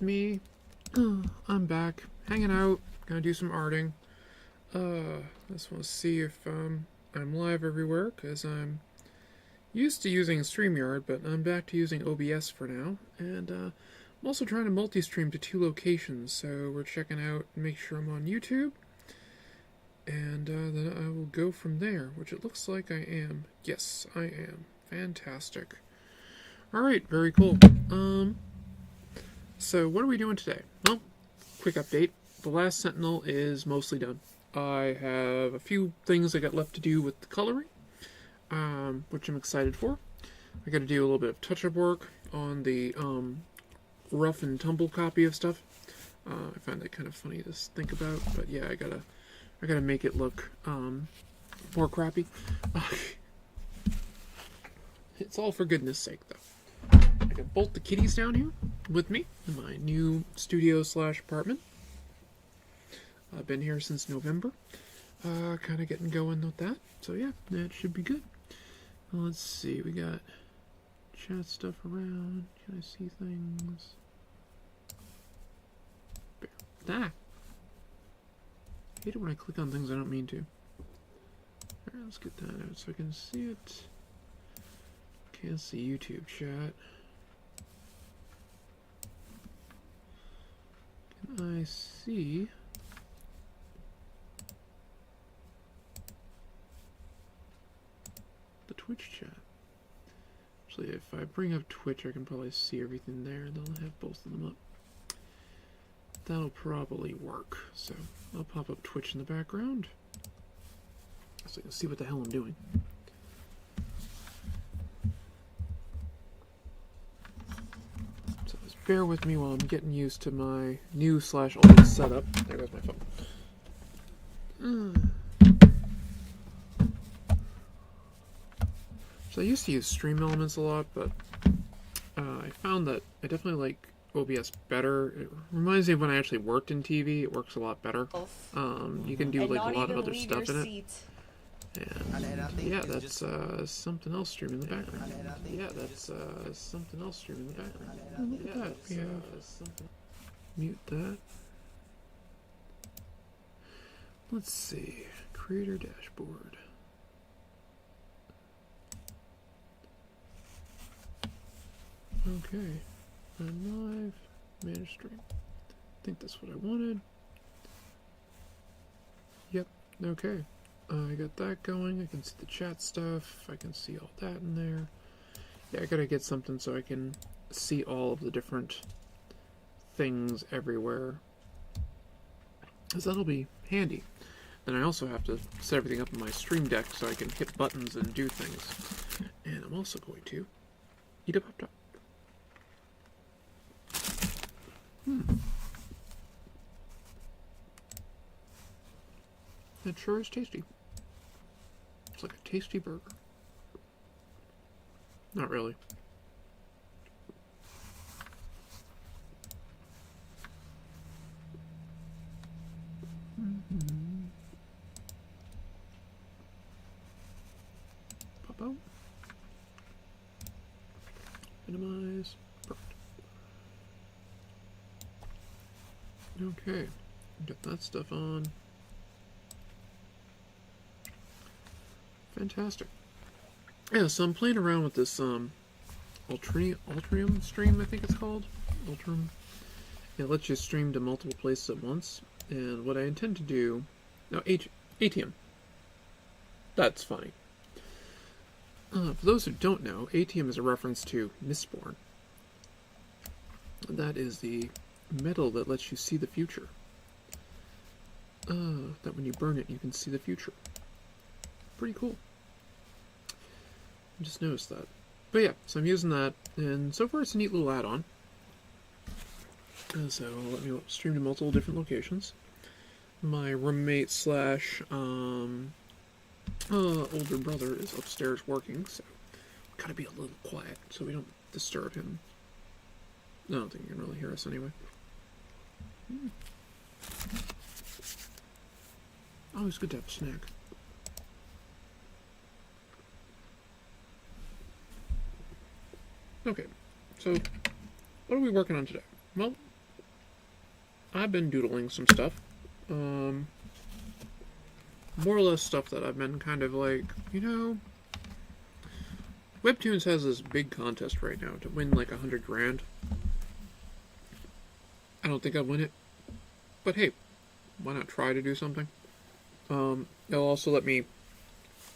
it's me. I'm back, hanging out, gonna do some arting. Just want to see if I'm live everywhere, because I'm used to using StreamYard, but I'm back to using OBS for now. And I'm also trying to multi-stream to 2 locations, so we're checking out and make sure I'm on YouTube. And then I will go from there, which it looks like I am. Yes, I am. Fantastic. Alright, very cool. So what are we doing today? Well, quick update. The Last Sentinel is mostly done. I have a few things I got left to do with the coloring, which I'm excited for. I got to do a little bit of touch-up work on the rough and tumble copy of stuff. I find that kind of funny to think about, but yeah, I gotta make it look more crappy. It's all for goodness sake, though. I can bolt the kitties down here with me in my new studio / apartment. I've been here since November. Kind of getting going with that. So yeah, that should be good. Well, let's see. We got chat stuff around. Can I see things? Ah! I hate it when I click on things I don't mean to. Alright, let's get that out so I can see it. Can't see YouTube chat. Can I see the Twitch chat? Actually, if I bring up Twitch, I can probably see everything there. They'll have both of them up. That'll probably work. So I'll pop up Twitch in the background so you can see what the hell I'm doing. So just bear with me while I'm getting used to my new / old setup. There goes my phone. So I used to use Stream Elements a lot, but I found that I definitely like OBS better. It reminds me of when I actually worked in TV. It works a lot better. You can do like a lot of other stuff in it. And yeah, that's something else streaming in the background. Yeah, that's something else streaming in the background. Look at that. We have something. Mute that. Let's see. Creator dashboard. Okay. I'm live. Manage stream. I think that's what I wanted. Yep. Okay. I got that going. I can see the chat stuff. I can see all that in there. Yeah, I gotta get something so I can see all of the different things everywhere, because that'll be handy. Then I also have to set everything up in my Stream Deck so I can hit buttons and do things. And I'm also going to eat a Pop-Top. It sure is tasty. It's like a tasty burger. Not really. Pop out. Minimize. Perfect. Okay. Get that stuff on. Fantastic. Yeah, so I'm playing around with this Ultrium stream, I think it's called. Ultrium. It lets you stream to multiple places at once. And what I intend to do... Now, ATM. That's funny. For those who don't know, ATM is a reference to Mistborn. That is the metal that lets you see the future. That when you burn it, you can see the future. Pretty cool. I just noticed that. But yeah, so I'm using that, and so far it's a neat little add-on. So it'll let me stream to multiple different locations. My roommate / older brother is upstairs working, so gotta be a little quiet so we don't disturb him. I don't think you can really hear us anyway. Always good to have a snack. Okay, so what are we working on today? Well, I've been doodling some stuff. More or less stuff that I've been kind of like, Webtoons has this big contest right now to win like 100 grand. I don't think I'll win it, but hey, why not try to do something? They'll also let me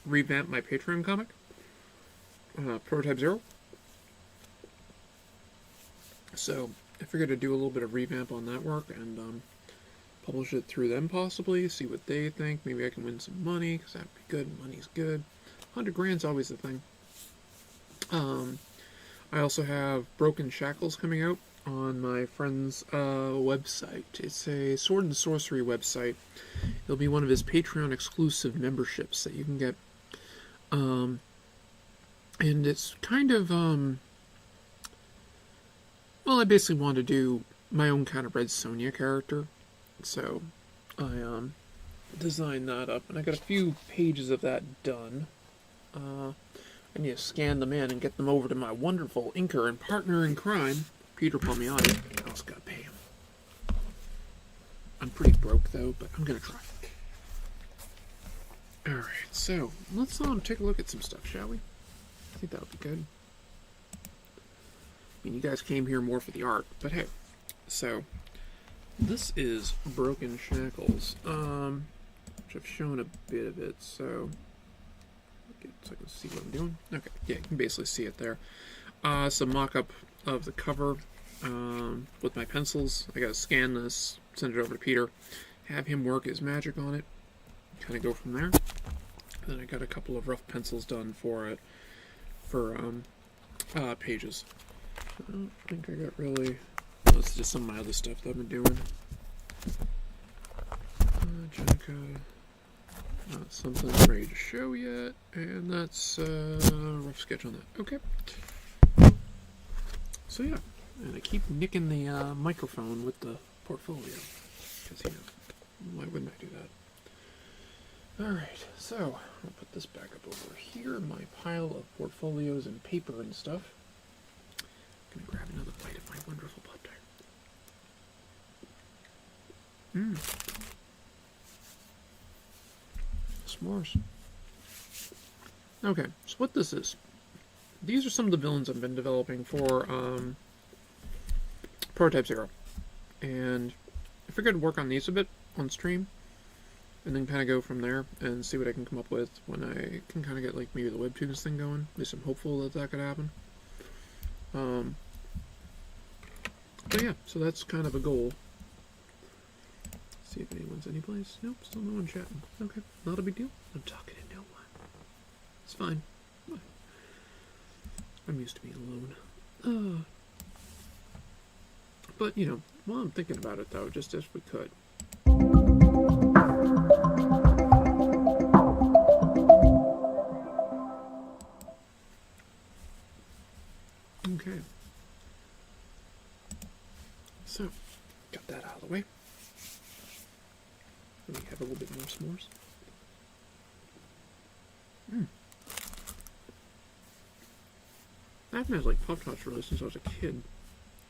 revamp my Patreon comic, Prototype Zero. So I figured to do a little bit of revamp on that work and publish it through them possibly, see what they think. Maybe I can win some money, because that'd be good. Money's good. 100 grand's always the thing. I also have Broken Shackles coming out on my friend's website. It's a sword and sorcery website. It'll be one of his Patreon exclusive memberships that you can get. And it's kind of, well, I basically want to do my own kind of Red Sonja character. So I designed that up, and I got a few pages of that done. I need to scan them in and get them over to my wonderful inker and partner in crime, Peter Palmiotti. I also gotta pay him. I'm pretty broke though, but I'm gonna try. Alright, so let's take a look at some stuff, shall we? I think that would be good. I mean, you guys came here more for the art, but hey. So, this is Broken Shackles, which I've shown a bit of it, so I can see what I'm doing. Okay, yeah, you can basically see it there. It's a mock-up of the cover with my pencils. I gotta scan this, send it over to Peter, have him work his magic on it, kind of go from there. And then I got a couple of rough pencils done for it, for pages. I don't think I got really... That's just some of my other stuff that I've been doing. Jenica, not something I'm ready to show yet, and that's a rough sketch on that. Okay. So yeah, and I keep nicking the microphone with the portfolio, because why wouldn't I do that? Alright, so I'll put this back up over here, my pile of portfolios and paper and stuff. I'm gonna grab another bite of my wonderful Pop-Tart. S'mores. Okay, so what this is. These are some of the villains I've been developing for Prototype Zero. And I figured I'd work on these a bit on stream. And then kind of go from there and see what I can come up with when I can kind of get like maybe the Webtoons thing going. At least I'm hopeful that that could happen. But yeah, so that's kind of a goal. See if anyone's anyplace. Nope, still no one chatting. Okay, not a big deal. I'm talking to no one. It's fine. I'm used to being alone. But, while I'm thinking about it though, just if we could. Okay. So, got that out of the way. Let me have a little bit more s'mores. I haven't had like Pop-Tarts really since I was a kid.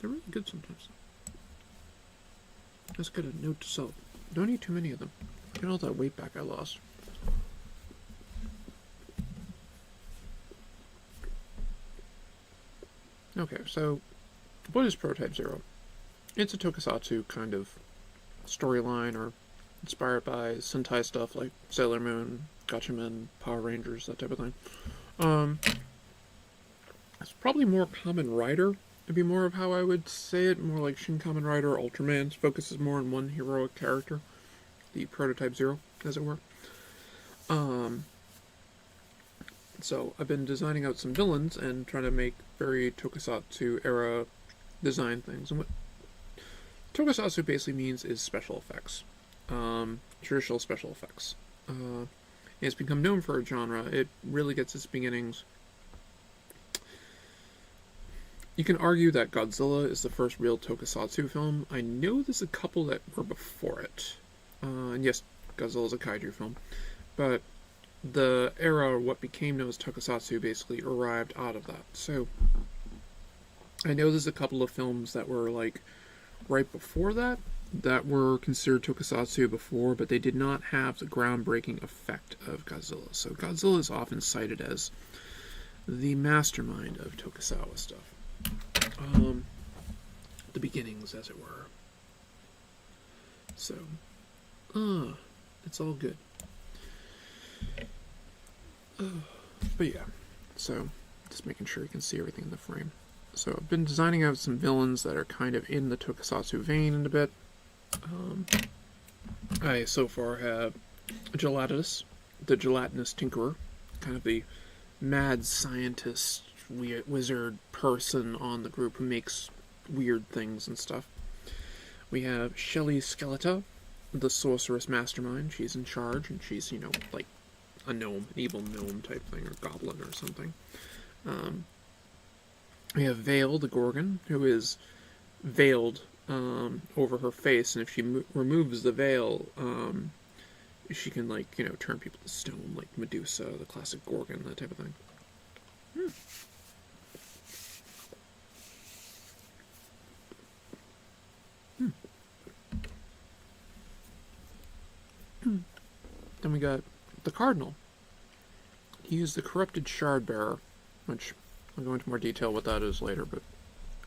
They're really good sometimes. That's got a note to self. Don't eat too many of them. Get all that weight back I lost. Okay, so what is Prototype Zero? It's a tokusatsu kind of storyline, or inspired by Sentai stuff like Sailor Moon, Gatchaman, Power Rangers, that type of thing. It's probably more Kamen Rider. It'd be more of how I would say it, more like Shin Kamen Rider or Ultraman. It focuses more on one heroic character, the Prototype Zero, as it were. So I've been designing out some villains and trying to make very tokusatsu era design things. And what tokusatsu basically means is special effects. Traditional special effects. It's become known for a genre. It really gets its beginnings. You can argue that Godzilla is the first real tokusatsu film. I know there's a couple that were before it. And yes, Godzilla is a kaiju film. But the era, what became known as tokusatsu, basically arrived out of that. So, I know there's a couple of films that were, like, right before that, that were considered tokusatsu before, but they did not have the groundbreaking effect of Godzilla. So Godzilla is often cited as the mastermind of tokusawa stuff. The beginnings, as it were. So, it's all good. But yeah, so just making sure you can see everything in the frame. So I've been designing out some villains that are kind of in the tokusatsu vein in a bit. I so far have Gelatinous, the gelatinous tinkerer, kind of the mad scientist, wizard person on the group who makes weird things and stuff. We have Shelly Skeleta, the sorceress mastermind. She's in charge, and she's, like a gnome, an evil gnome type thing, or goblin or something. We have Veil, the Gorgon, who is veiled over her face, and if she removes the veil, she can, turn people to stone, like Medusa, the classic Gorgon, that type of thing. Then we got the Cardinal. He is the corrupted shard bearer, which I'll go into more detail what that is later, but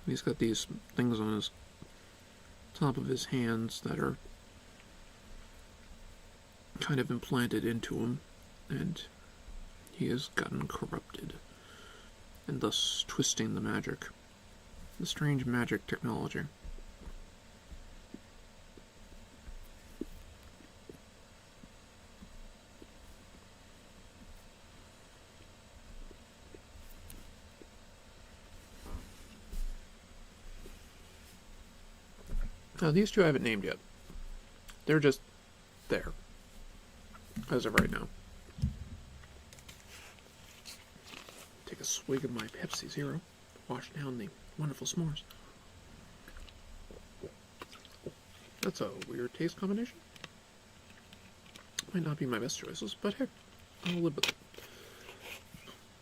he's got these things on his top of his hands that are kind of implanted into him, and he has gotten corrupted, and thus twisting the magic. The strange magic technology. Now, these two I haven't named yet. They're just there, as of right now. Take a swig of my Pepsi Zero, wash down the wonderful s'mores. That's a weird taste combination. Might not be my best choices, but hey, I'll live with it.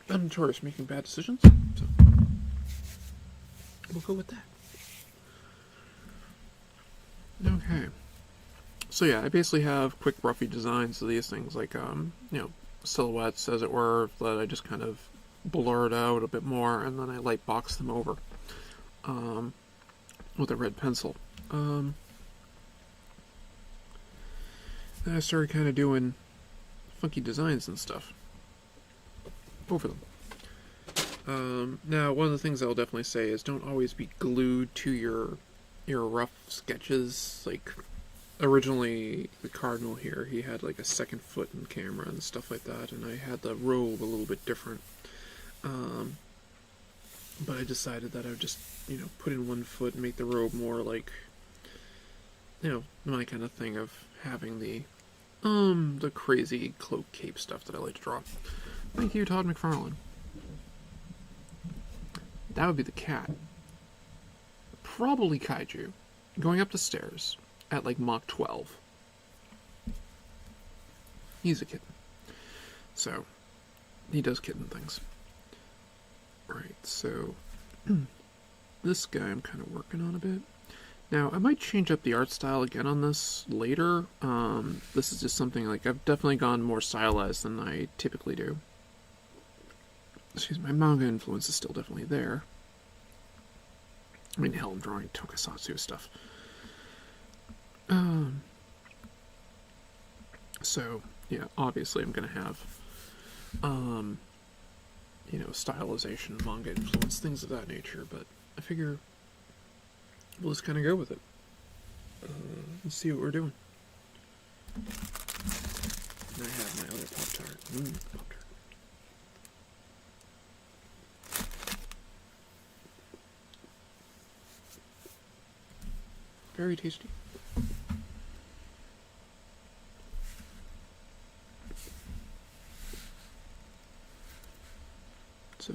I'm notorious for making bad decisions, so we'll go with that. Okay. So yeah, I basically have quick, roughy designs of these things, like, silhouettes, as it were, that I just kind of blurred out a bit more, and then I light box them over, with a red pencil. Then I started kind of doing funky designs and stuff over them. Now, one of the things I'll definitely say is don't always be glued to your rough sketches. Like, originally the Cardinal here, he had like a second foot in camera and stuff like that, and I had the robe a little bit different. But I decided that I would just, put in one foot and make the robe more like, my kind of thing of having the crazy cloak cape stuff that I like to draw. Thank you, Todd McFarlane. That would be the cat. Probably Kaiju, going up the stairs at like Mach 12. He's a kitten. So, he does kitten things. Right, so, this guy I'm kind of working on a bit. Now, I might change up the art style again on this later. This is just something, like, I've definitely gone more stylized than I typically do. Excuse me, my manga influence is still definitely there. I mean, hell, I'm drawing tokusatsu stuff. So, yeah, obviously I'm going to have, stylization, manga influence, things of that nature, but I figure we'll just kind of go with it. Let's see what we're doing. And I have my other Pop-Tart. Pop-Tart. Very tasty. So,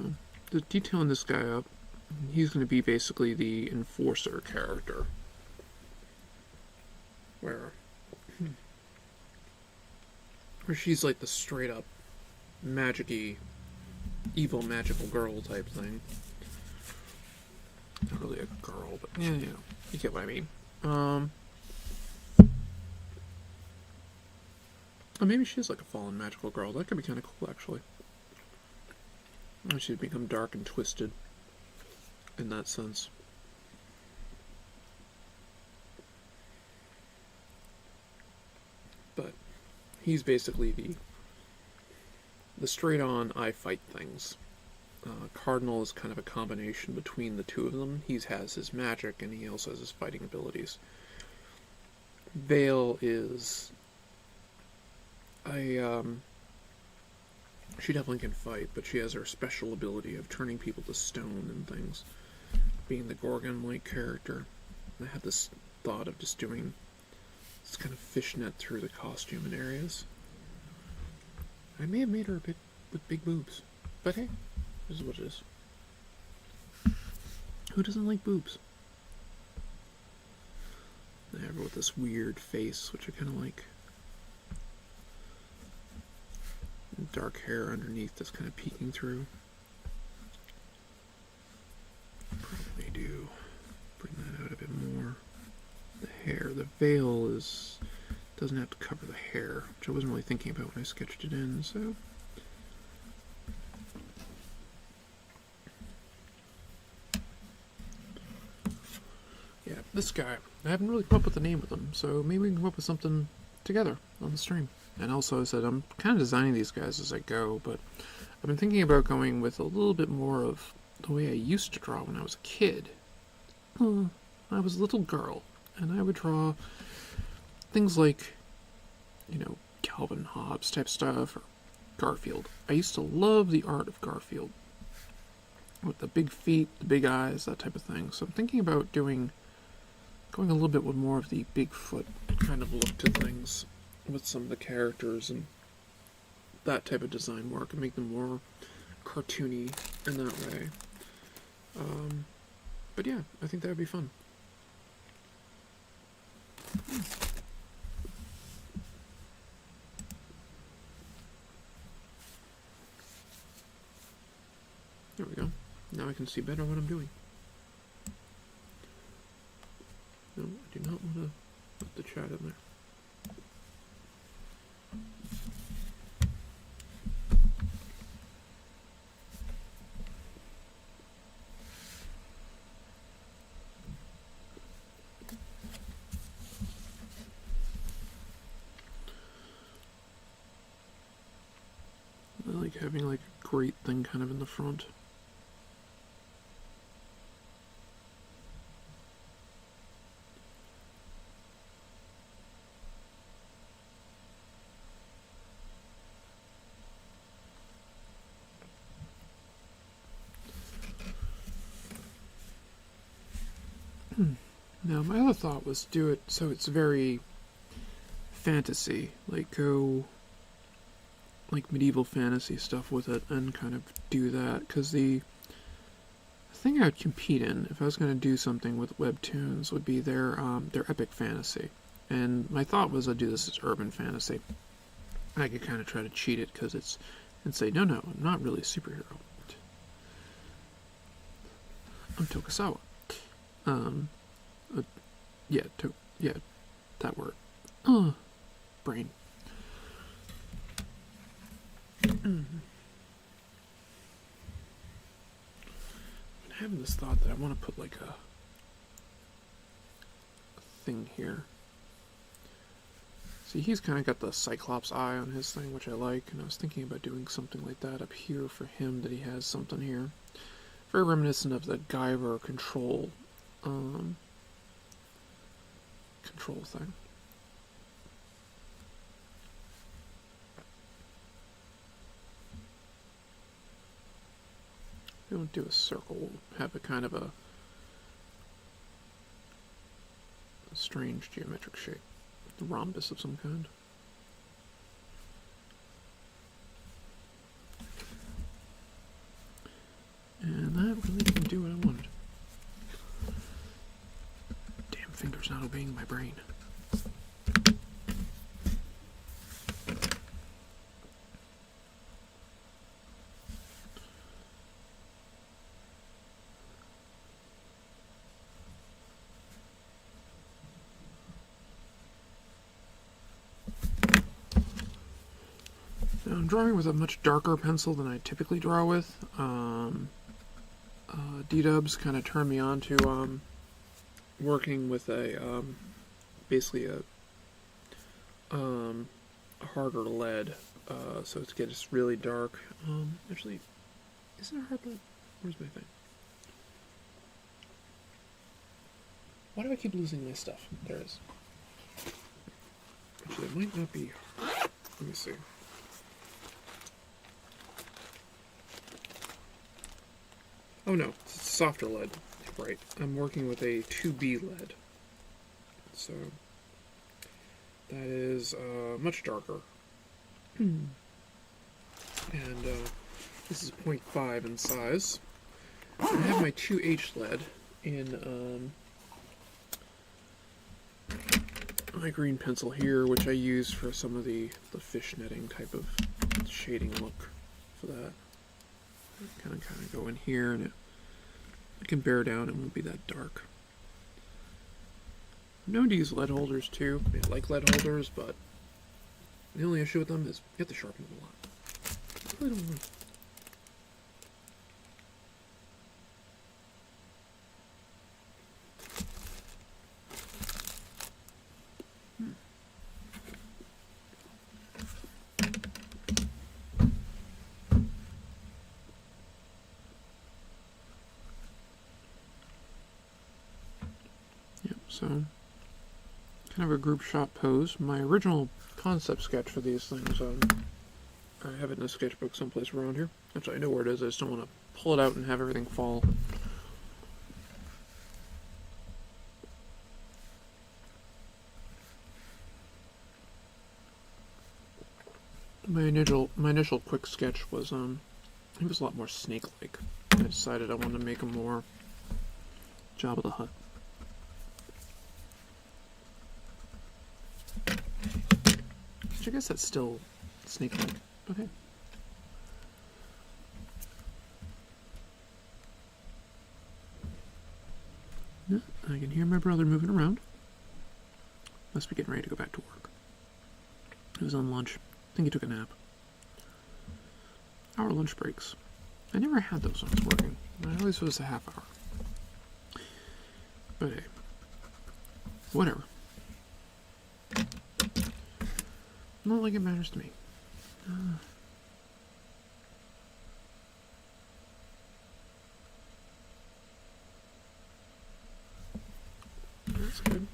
the detailing this guy up, he's going to be basically the enforcer character. Where she's like the straight up magic-y, evil magical girl type thing. Not really a girl, but yeah, you get what I mean. Oh, maybe she is like a fallen magical girl. That could be kind of cool, actually. She'd become dark and twisted in that sense. But he's basically the straight-on I fight things. Cardinal is kind of a combination between the two of them. He has his magic and he also has his fighting abilities. Vale is she definitely can fight, but she has her special ability of turning people to stone and things. Being the Gorgon-like character, I had this thought of just doing this kind of fishnet through the costume in areas. I may have made her a bit with big boobs, but hey, this is what it is. Who doesn't like boobs? I have her with this weird face, which I kind of like. And dark hair underneath that's kind of peeking through. Probably do bring that out a bit more. The hair, the veil doesn't have to cover the hair, which I wasn't really thinking about when I sketched it in, so. Yeah, this guy. I haven't really come up with a name with him, so maybe we can come up with something together on the stream. And also, I said I'm kind of designing these guys as I go, but I've been thinking about going with a little bit more of the way I used to draw when I was a kid. I was a little girl, and I would draw things like, Calvin Hobbes type stuff, or Garfield. I used to love the art of Garfield, with the big feet, the big eyes, that type of thing. So I'm thinking about going a little bit with more of the Bigfoot kind of look to things with some of the characters and that type of design work and make them more cartoony in that way. But yeah, I think that would be fun. There we go. Now I can see better what I'm doing. No, I do not want to put the chat in there. I like having like a great thing kind of in the front. Now, my other thought was do it so it's very fantasy, like go like medieval fantasy stuff with it and kind of do that, because the thing I would compete in if I was going to do something with webtoons would be their epic fantasy. And my thought was I'd do this as urban fantasy. I could kind of try to cheat it and say, no, I'm not really a superhero. I'm Tokusawa. Yeah, that word. Brain. I'm having this thought that I want to put like a thing here. See, he's kind of got the Cyclops eye on his thing, which I like, and I was thinking about doing something like that up here for him, that he has something here. Very reminiscent of the Guyver control thing. We don't do a circle, we'll have a kind of a strange geometric shape. A rhombus of some kind. And that really didn't do what I wanted. Damn fingers not obeying my brain. Now, I'm drawing with a much darker pencil than I typically draw with. D-dubs kind of turned me on to working with basically a harder lead, so it gets really dark. Actually, is it a hard lead? Where's my thing? Why do I keep losing my stuff? There it is. Actually, it might not be. Let me see. Oh no, it's a softer lead. Right. I'm working with a 2B lead. So that is much darker. And this is 0.5 in size. I have my 2H lead in my green pencil here, which I use for some of the fish netting type of shading look for that. Kind of go in here, and it can bear down. It won't be that dark. I'm known to use lead holders too. I like lead holders, but the only issue with them is you have to sharpen them a lot. I really don't want. So, kind of a group shot pose. My original concept sketch for these things, I have it in a sketchbook someplace around here. Actually, I know where it is, I just don't want to pull it out and have everything fall. My initial quick sketch was, it was a lot more snake-like. I decided I wanted to make a more Jabba the Hutt. I guess that's still snake-like. Okay. Yeah, I can hear my brother moving around. Must be getting ready to go back to work. He was on lunch. I think he took a nap. Hour lunch breaks. I never had those when I was working. I always was a half hour. But hey, whatever. Not like it matters to me. That's good.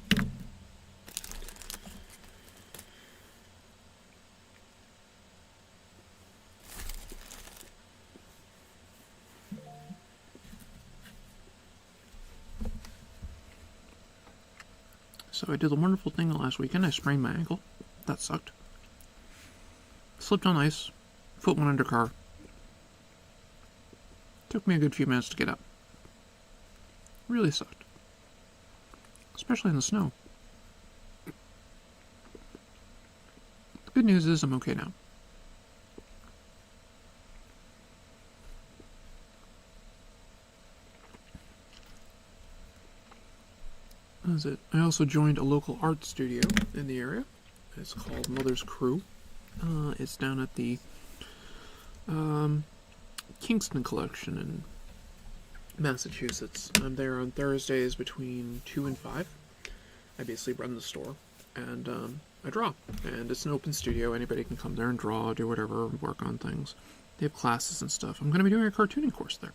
So I did the wonderful thing last weekend. I sprained my ankle. That sucked. Slipped on ice, foot went under car. Took me a good few minutes to get up. Really sucked. Especially in the snow. The good news is I'm okay now. That's it. I also joined a local art studio in the area. It's called Mother's Crew. It's down at the Kingston Collection in Massachusetts. I'm there on Thursdays between 2 and 5. I basically run the store, and I draw. And it's an open studio. Anybody can come there and draw, do whatever, work on things. They have classes and stuff. I'm going to be doing a cartooning course there.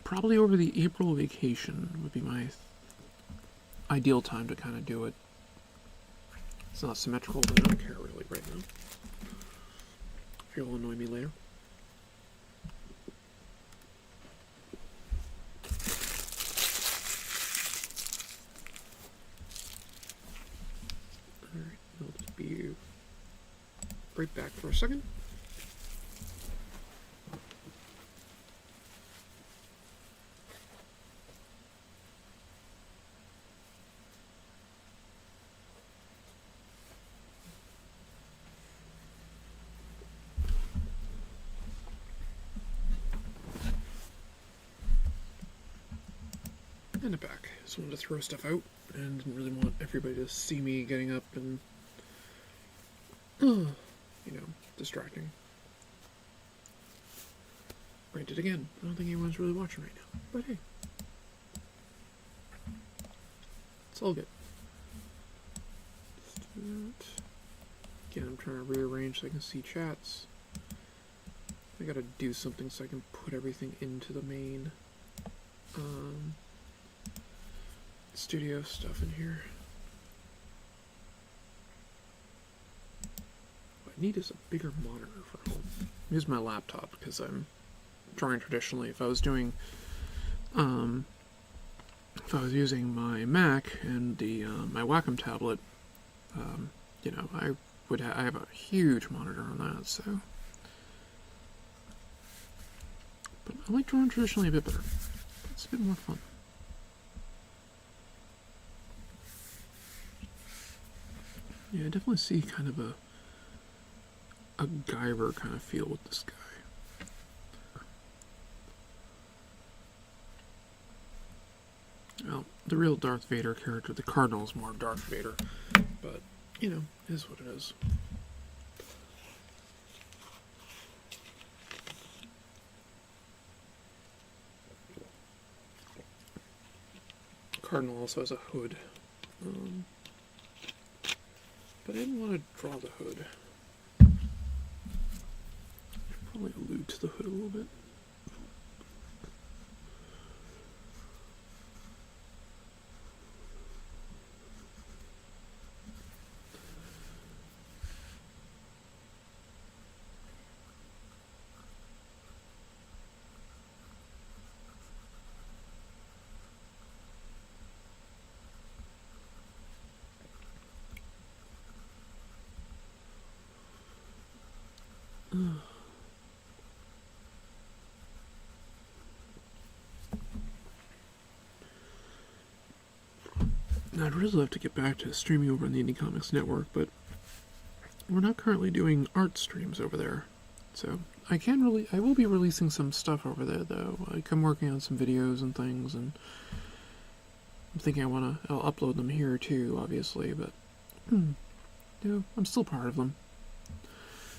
Probably over the April vacation would be my ideal time to kind of do it. It's not symmetrical, but I don't care really right now. If you'll annoy me later. Alright, I'll just be right back for a second. And back. Just wanted to throw stuff out and didn't really want everybody to see me getting up and distracting. Granted, again, I don't think anyone's really watching right now, but hey, it's all good. Just do that. Again, I'm trying to rearrange so I can see chats. I gotta do something so I can put everything into the main studio stuff in here. What I need is a bigger monitor for home. Use my laptop because I'm drawing traditionally. If I was doing, if I was using my Mac and the my Wacom tablet, I would I have a huge monitor on that. So, but I like drawing traditionally a bit better. It's a bit more fun. Yeah, I definitely see kind of a Guyver kind of feel with this guy. Well, the real Darth Vader character, the Cardinal, is more Darth Vader, but, it is what it is. Cardinal also has a hood, but I didn't want to draw the hood. Probably allude to the hood a little bit. Now, I'd really love to get back to streaming over on the Indie Comics Network, but we're not currently doing art streams over there. So I will be releasing some stuff over there, though. Like, I'm working on some videos and things, and I'm thinking I'll upload them here too, obviously, but I'm still part of them.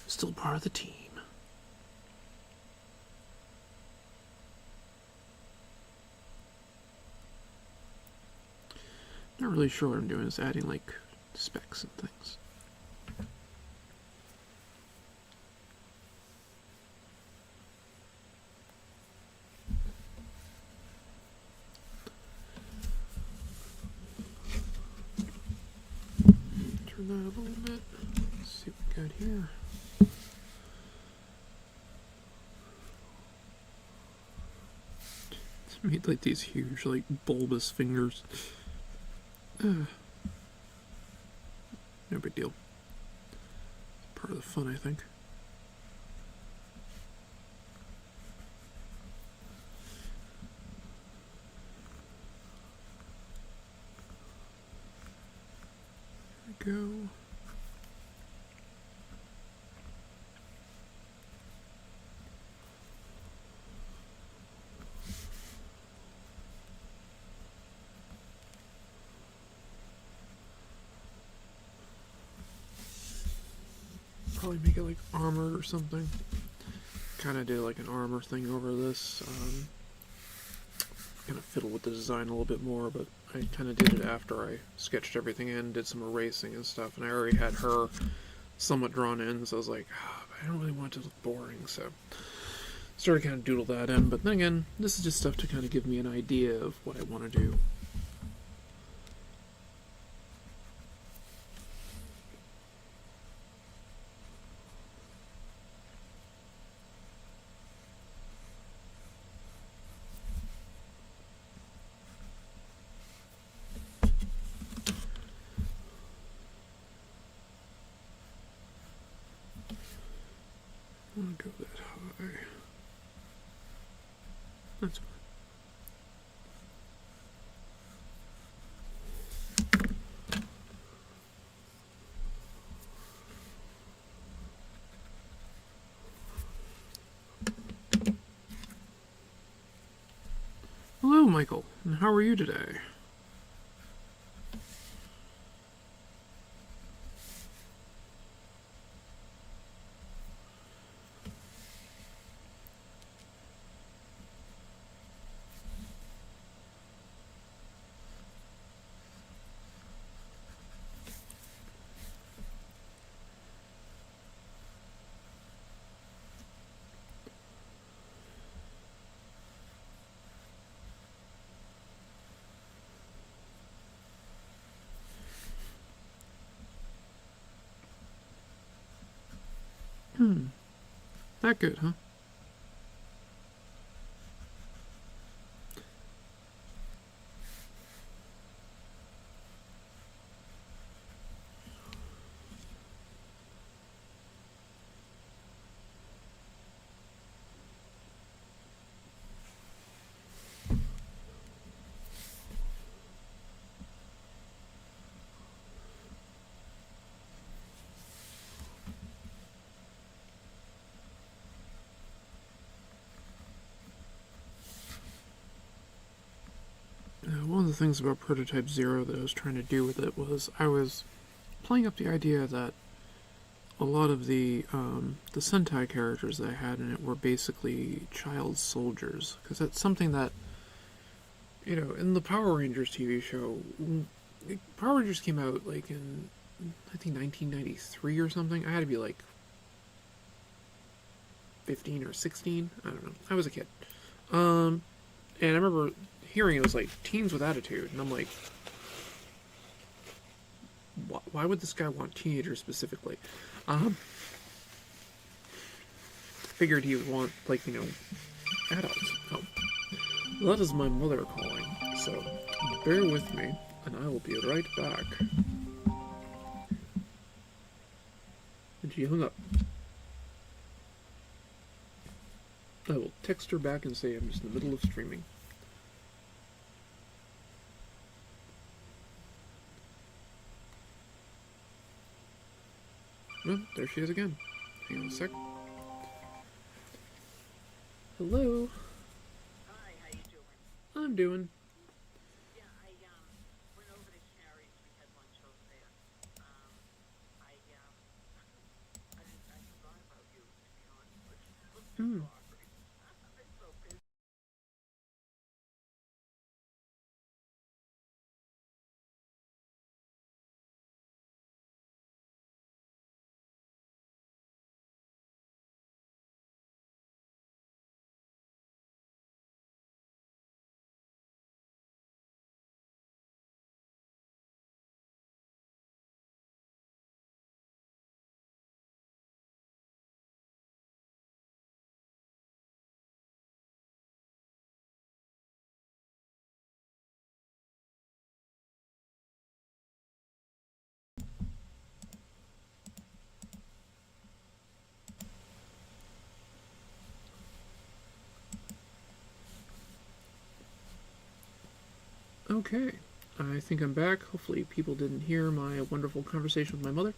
Still part of the team. Not really sure what I'm doing, is adding like specs and things. Turn that up a little bit. Let's see what we got here. It's made like these huge, like bulbous fingers. No big deal. Part of the fun, I think. There we go. Probably make it like armor or something. Kind of did like an armor thing over this. Kind of fiddle with the design a little bit more, but I kind of did it after I sketched everything in, did some erasing and stuff, and I already had her somewhat drawn in, so I was like, I don't really want it to look boring, so started kind of doodle that in. But then again, this is just stuff to kind of give me an idea of what I want to do. I don't go that high. That's fine. Hello, Michael, and how are you today? That good, huh? One of the things about Prototype Zero that I was trying to do with it was I was playing up the idea that a lot of the Sentai characters that I had in it were basically child soldiers, because that's something that, you know, in the Power Rangers TV show, Power Rangers came out like in I think 1993 or something. I had to be like 15 or 16. I don't know. I was a kid. And I remember hearing it was like teens with attitude, and I'm like, why would this guy want teenagers specifically? Figured he would want, like, you know, adults. Oh, that is my mother calling, so bear with me, and I will be right back. And she hung up. I will text her back and say I'm just in the middle of streaming. Oh, there she is again. Hang on a sec. Hello. Hi, how you doing? I'm doing. Yeah, I went over to Carrie's. We had lunch over there. I forgot about you, to be honest with you. I'm sorry. I'm so busy. Okay. I think I'm back. Hopefully people didn't hear my wonderful conversation with my mother.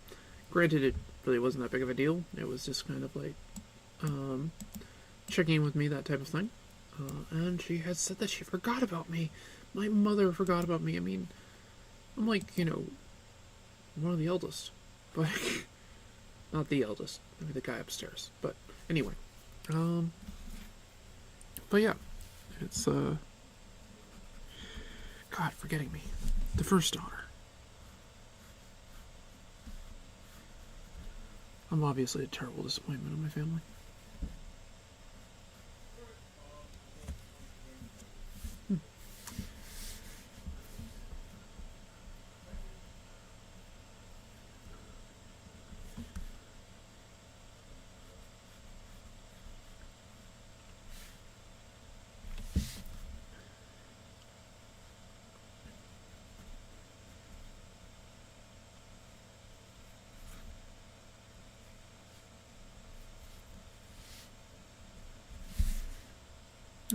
Granted, it really wasn't that big of a deal. It was just kind of like checking in with me, that type of thing. And she had said that she forgot about me. My mother forgot about me. I mean, I'm like, you know, one of the eldest. But not the eldest. Maybe the guy upstairs. But anyway. But yeah. It's God, forgetting me. The first daughter. I'm obviously a terrible disappointment in my family.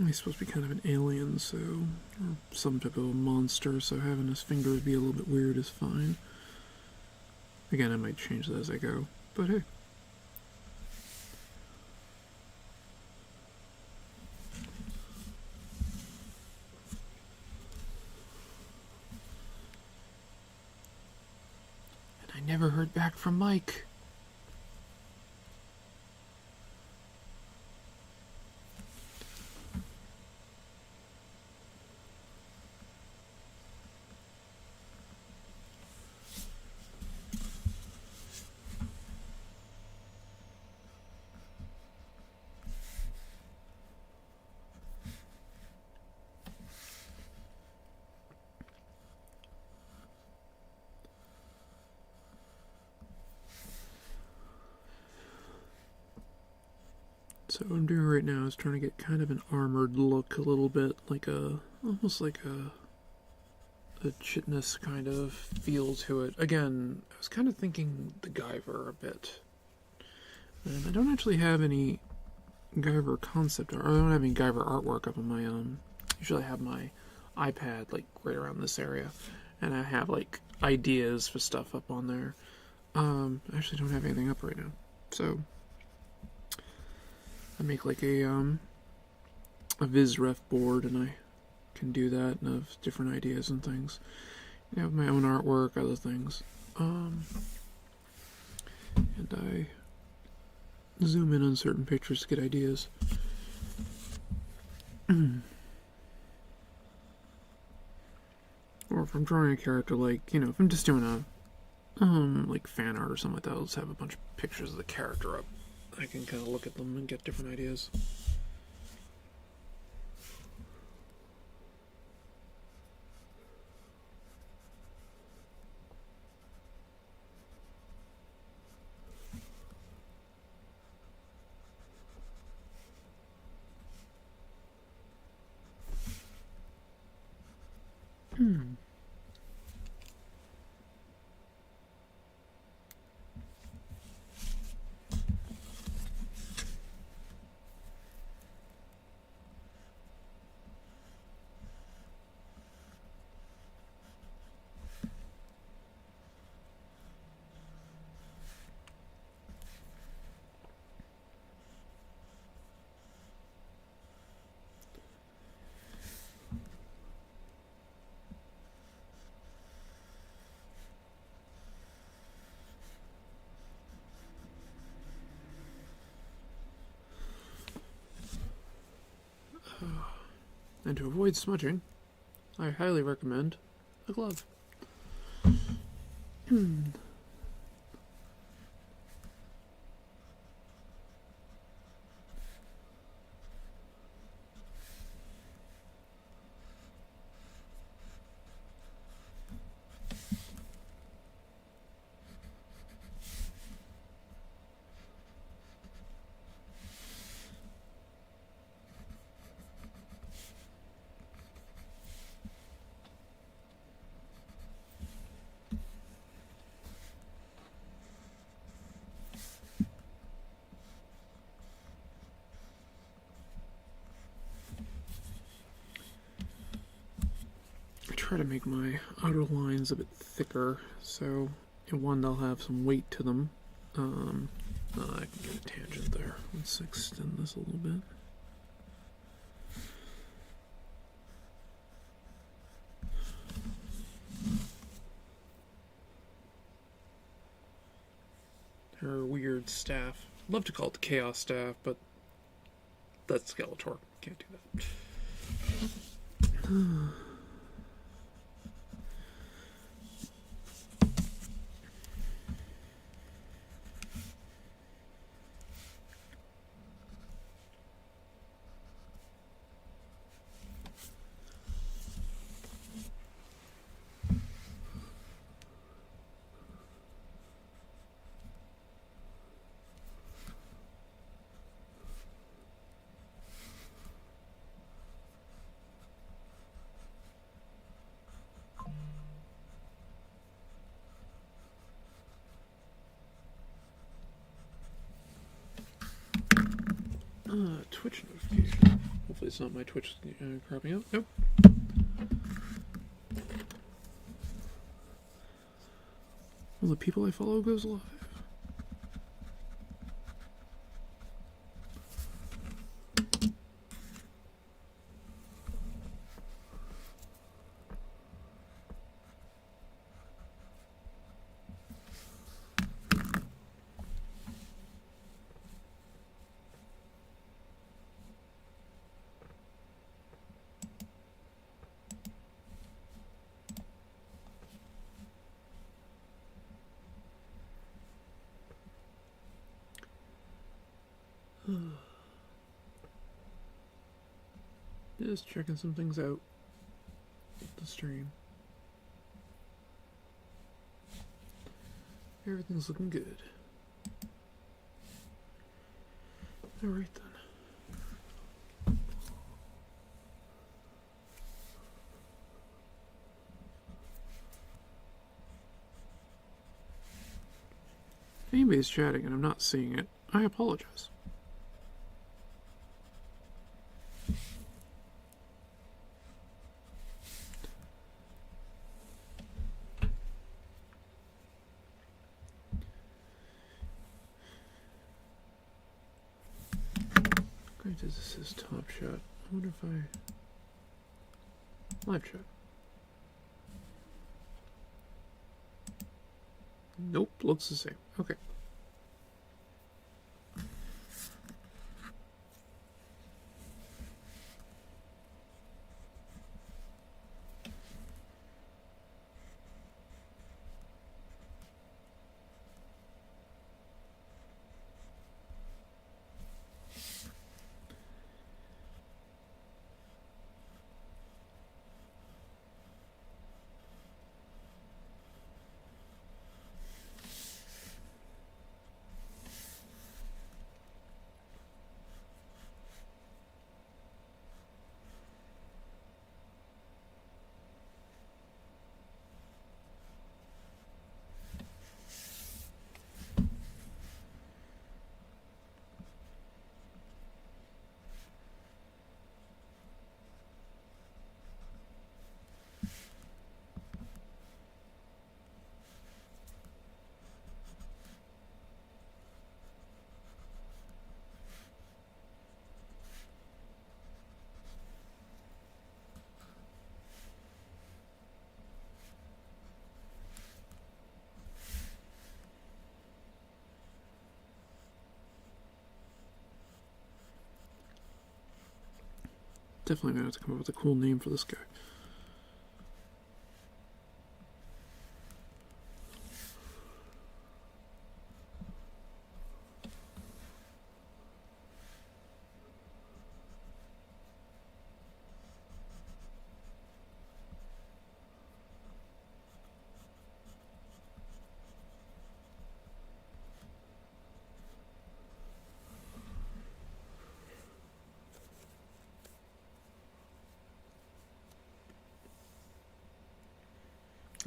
He's supposed to be kind of an alien, so, or some type of a monster, so having his fingers be a little bit weird is fine. Again, I might change that as I go, but hey. And I never heard back from Mike. So what I'm doing right now is trying to get kind of an armored look, a little bit like almost like a chitness kind of feel to it. Again, I was kind of thinking the Guyver a bit. And I don't actually have any Guyver concept art. I don't have any Guyver artwork up on my usually I have my iPad like right around this area, and I have like ideas for stuff up on there. I actually don't have anything up right now, so I make like a VizRef board, and I can do that and have different ideas and things. I have my own artwork, other things, and I zoom in on certain pictures to get ideas. Or if I'm drawing a character, like, if I'm just doing a like fan art or something like that, I'll just have a bunch of pictures of the character up. I can kind of look at them and get different ideas. And to avoid smudging, I highly recommend a glove. I try to make my outer lines a bit thicker, so in one they'll have some weight to them. I can get a tangent there. Let's extend this a little bit. Her weird staff. I'd love to call it the Chaos Staff, but that's Skeletor. Can't do that. Twitch notification. Hopefully it's not my Twitch cropping out. Nope. Well, the people I follow goes live. Just checking some things out with the stream. Everything's looking good. Alright then. somebody's chatting and I'm not seeing it, I apologize. Granted, this is Top Shot. I wonder if I... Live chat. Nope, looks the same. Okay. Definitely gonna have to come up with a cool name for this guy.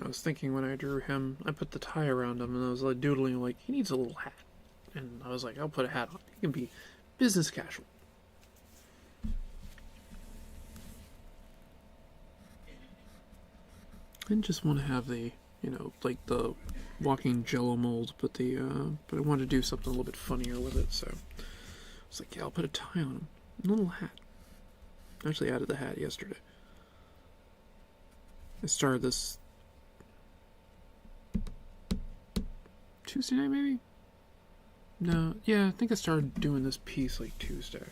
I was thinking when I drew him, I put the tie around him and I was like doodling like, he needs a little hat. And I was like, I'll put a hat on. He can be business casual. I didn't just want to have the, you know, like the walking jello mold, but I wanted to do something a little bit funnier with it, so I was like, yeah, I'll put a tie on him. A little hat. I actually added the hat yesterday. I started this Tuesday night, maybe? No, yeah, I think I started doing this piece like Tuesday.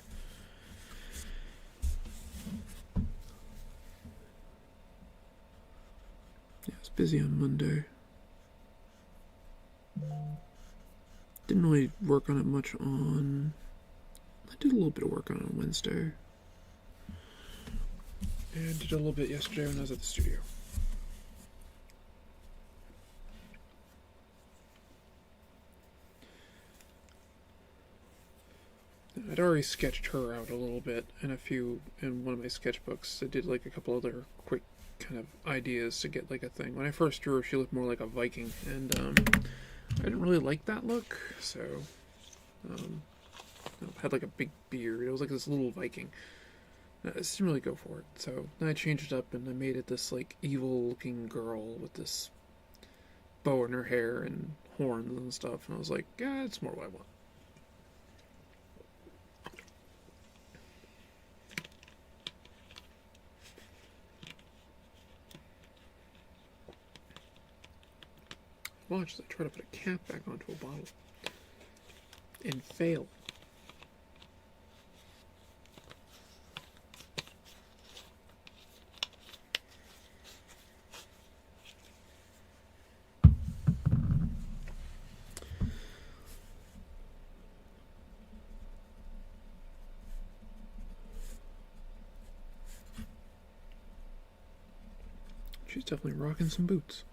Yeah, I was busy on Monday. Didn't really work on it much on... I did a little bit of work on it on Wednesday. And did a little bit yesterday when I was at the studio. I'd already sketched her out a little bit in one of my sketchbooks. I did like a couple other quick kind of ideas to get like a thing. When I first drew her, she looked more like a Viking, and I didn't really like that look, so had like a big beard. It was like this little Viking. I just didn't really go for it, so then I changed it up and I made it this like evil-looking girl with this bow in her hair and horns and stuff, and I was like, yeah, it's more what I want. Watch as I try to put a cap back onto a bottle. And fail. She's definitely rocking some boots.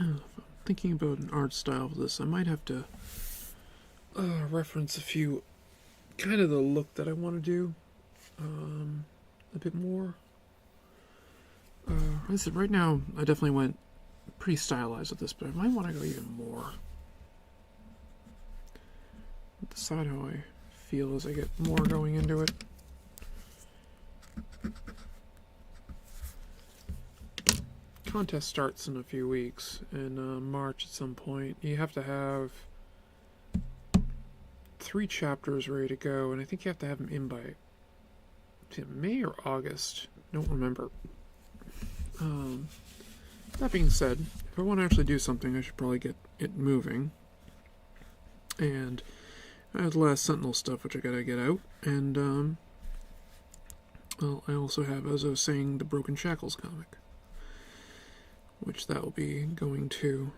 if I'm thinking about an art style for this, I might have to reference a few, kind of the look that I want to do a bit more. I said right now, I definitely went pretty stylized with this, but I might want to go even more. Decide how I feel as I get more going into it. Contest starts in a few weeks, in March at some point. You have to have 3 chapters ready to go, and I think you have to have them in by May or August. Don't remember. That being said, if I want to actually do something, I should probably get it moving. And I have the last Sentinel stuff, which I gotta get out. And, well, I also have, as I was saying, the Broken Shackles comic, which that will be going to.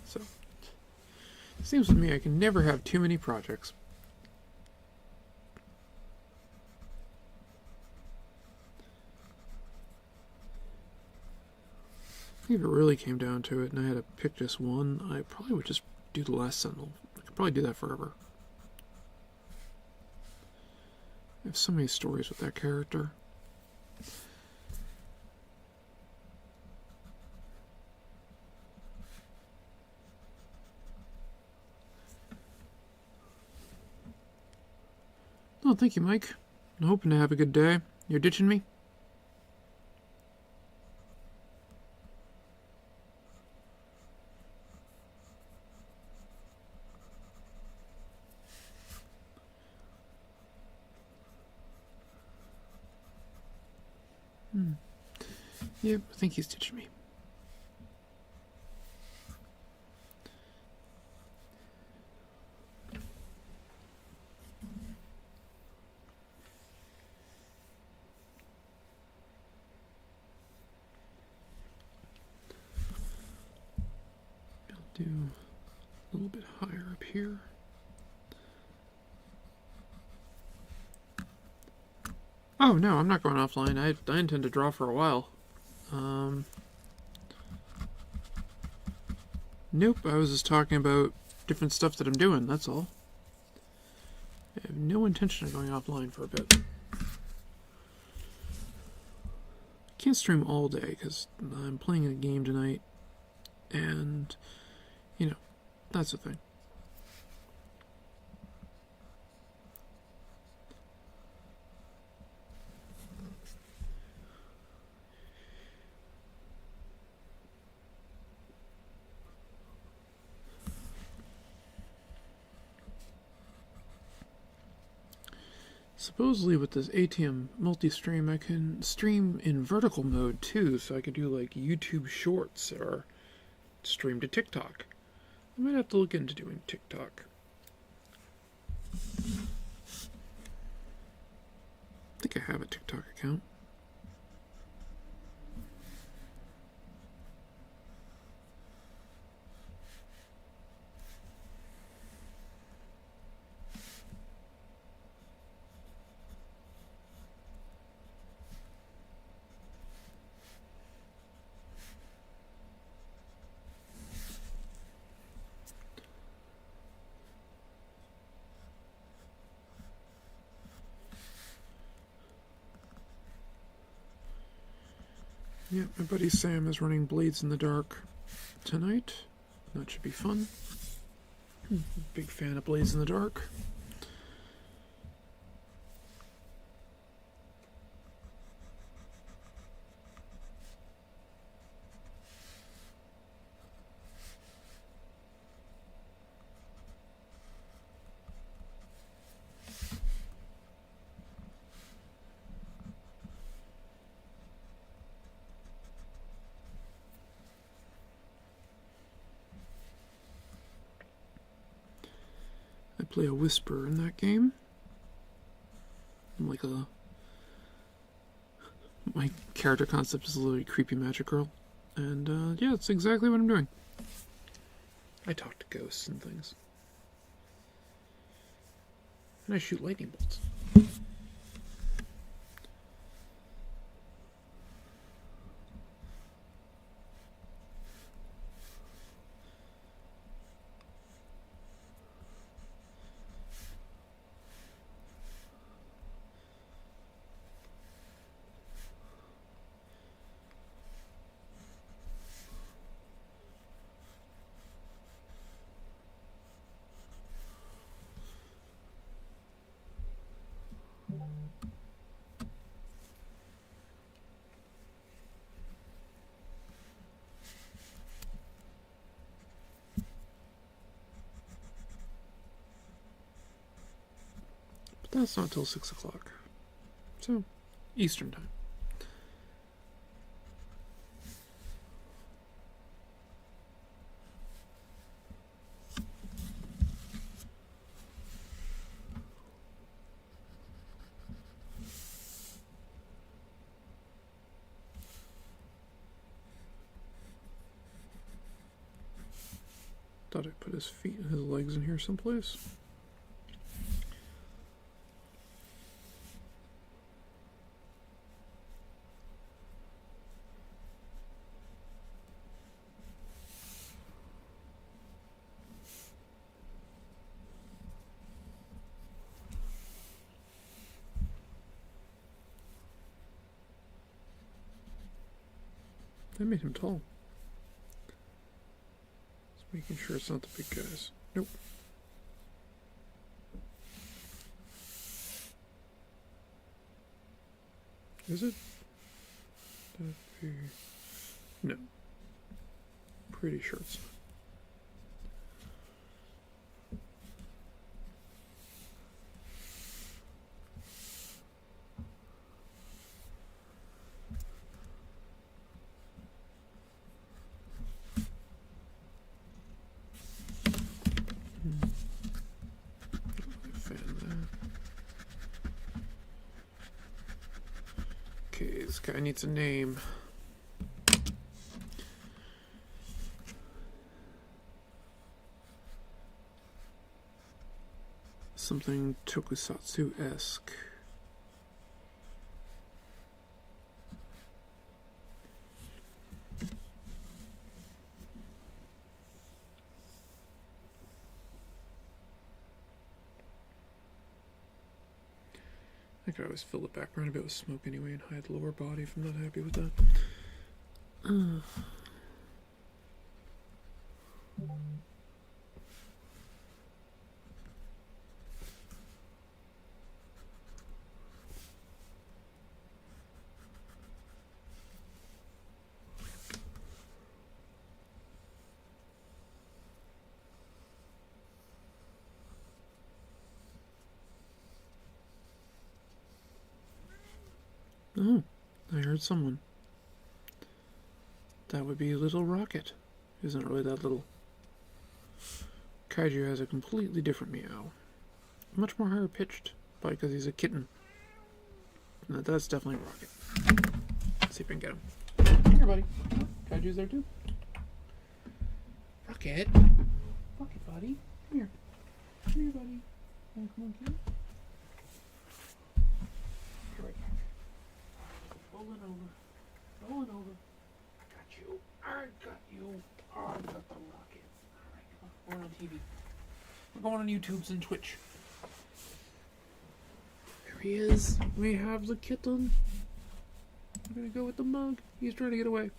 So, it seems to me I can never have too many projects. If it really came down to it and I had to pick just one, I probably would just do the last Sentinel. I could probably do that forever. I have so many stories with that character. Oh, thank you, Mike. I'm hoping to have a good day. You're ditching me? Yep, I think he's ditching me. I'll do a little bit higher up here. Oh no, I'm not going offline. I intend to draw for a while. Nope, I was just talking about different stuff that I'm doing, that's all. I have no intention of going offline for a bit. I can't stream all day because I'm playing a game tonight, and, you know, that's the thing. Supposedly with this ATM multi-stream, I can stream in vertical mode too, so I could do like YouTube Shorts or stream to TikTok. I might have to look into doing TikTok. I think I have a TikTok account. Yeah, my buddy Sam is running Blades in the Dark tonight. That should be fun. Big fan of Blades in the Dark. I play a Whisperer in that game. I'm like my character concept is a little creepy magic girl. And yeah, that's exactly what I'm doing. I talk to ghosts and things. And I shoot lightning bolts. That's not till 6 o'clock. So, Eastern time. Thought I put his feet and his legs in here someplace. That made him tall. Just making sure it's not the big guys. Nope. Is it? That'd be... No. Pretty sure it's not. Okay, this guy needs a name. Something tokusatsu-esque. I could always fill the background a bit with smoke anyway and hide the lower body if I'm not happy with that. Oh, I heard someone. That would be Little Rocket. Isn't really that little. Kaiju has a completely different meow. Much more higher pitched, probably because he's a kitten. No, that's definitely Rocket. Let's see if I can get him. Come here, buddy. Kaiju's there too. Rocket. Rocket, buddy. Come here. Come here, buddy. Come on, kid. Here, right back. Rolling over. Rolling over. I got you. I got you. Oh, I got the rocket. Alright, come on. We're on TV. We're going on YouTube's and Twitch. There he is. We have the kitten. We're gonna go with the mug. He's trying to get away.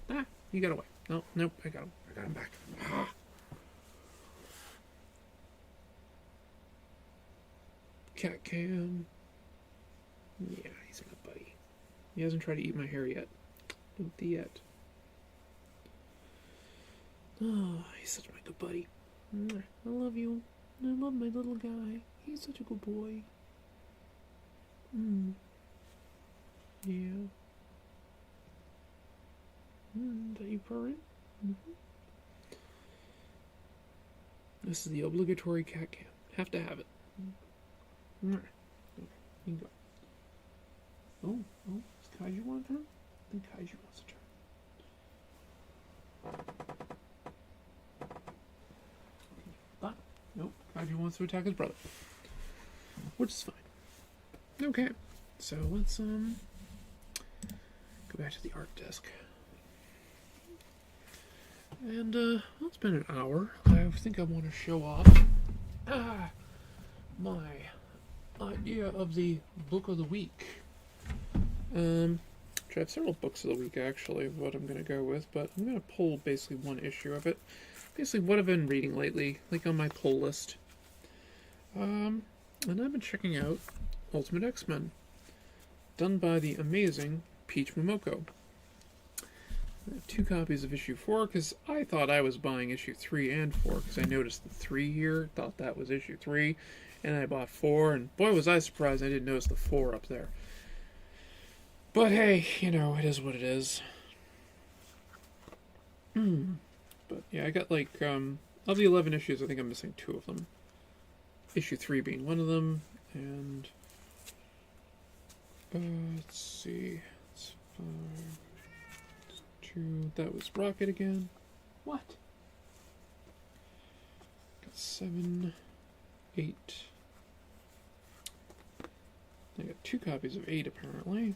Ah, he got away. No, nope, I got him. I got him back. Ah. Cat cam. Yeah, he's my buddy. He hasn't tried to eat my hair yet. Not yet. Oh, he's such my good buddy. I love you. I love my little guy. He's such a good boy. Yeah. Is that you purring? This is the obligatory cat cam. Have to have it. Okay, you can go. Oh, does Kaiju want to turn? I think Kaiju wants to turn. Ah, nope. Kaiju wants to attack his brother. Which is fine. Okay, so let's go back to the art desk. And well, it's been an hour. I think I want to show off my idea of the book of the week. I have several books of the week actually of what I'm going to go with, but I'm going to pull basically one issue of it. Basically what I've been reading lately, like on my pull list. And I've been checking out Ultimate X-Men, done by the amazing Peach Momoko. I have 2 copies of issue 4 because I thought I was buying issue 3 and 4 because I noticed the 3 here, thought that was issue 3, and I bought 4, and boy was I surprised I didn't notice the 4 up there. But hey, you know, it is what it is. But yeah, I got like, of the 11 issues, I think I'm missing 2 of them. Issue 3 being one of them, and let's see, it's 5, it's 2, that was Rocket again. What? Got 7, 8. I got 2 copies of 8 apparently.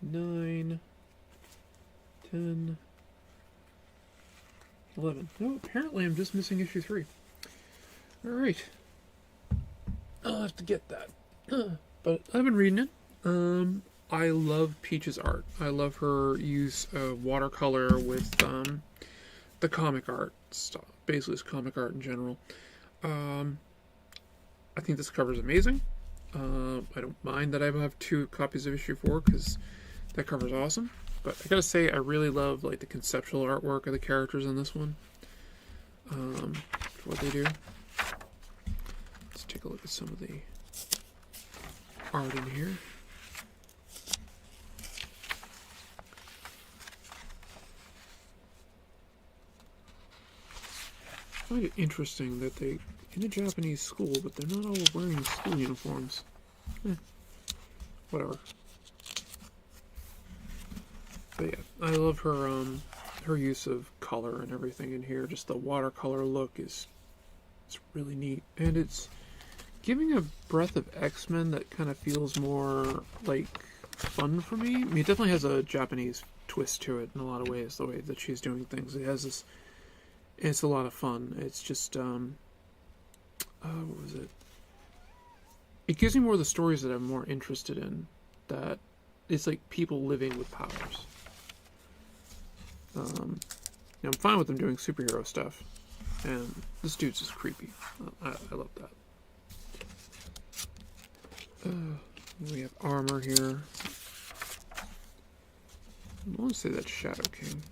9, 10, 11. No, apparently I'm just missing issue 3. Alright. I'll have to get that. But I've been reading it. I love Peach's art. I love her use of watercolor with the comic art stuff. Basically, it's comic art in general. I think this cover is amazing. I don't mind that I have 2 copies of issue 4 because that cover is awesome. But I gotta say, I really love like the conceptual artwork of the characters in this one. For what they do. Let's take a look at some of the art in here. I find it interesting that they in a Japanese school, but they're not all wearing school uniforms. Whatever. But yeah, I love her use of color and everything in here. Just the watercolor look it's really neat, and it's giving a breath of X-Men that kind of feels more like fun for me. I mean, it definitely has a Japanese twist to it in a lot of ways. The way that she's doing things, it has this. It's a lot of fun. It's just what was it? It gives me more of the stories that I'm more interested in. That it's like people living with powers. I'm fine with them doing superhero stuff, and this dude's just creepy. I love that. We have armor here. I want to say that's Shadow King.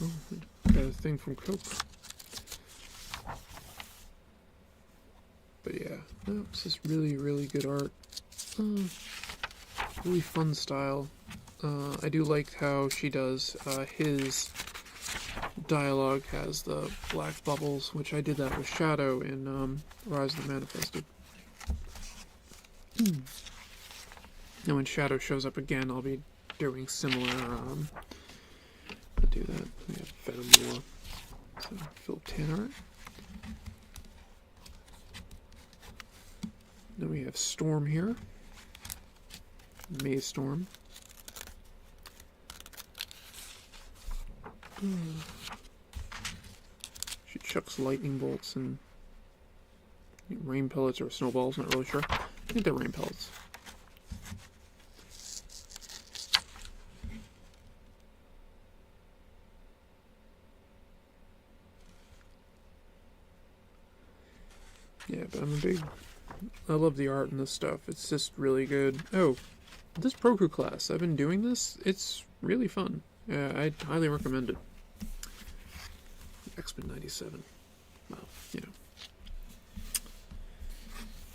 Oh, got a thing from Coke. But yeah, no, it's just really, really good art. Really fun style. I do like how she does his dialogue has the black bubbles, which I did that with Shadow in Rise of the Manifested. And when Shadow shows up again, I'll be doing similar. I'll do that. We have Venom War. So Philip Tan art. Then we have Storm here. May Storm. She chucks lightning bolts and rain pellets or snowballs, not really sure. I think they're rain pellets. Yeah, but I love the art and this stuff. It's just really good. Oh, this Proku class, I've been doing this. It's really fun. Yeah, I'd highly recommend it. X-Men 97. Well, you know.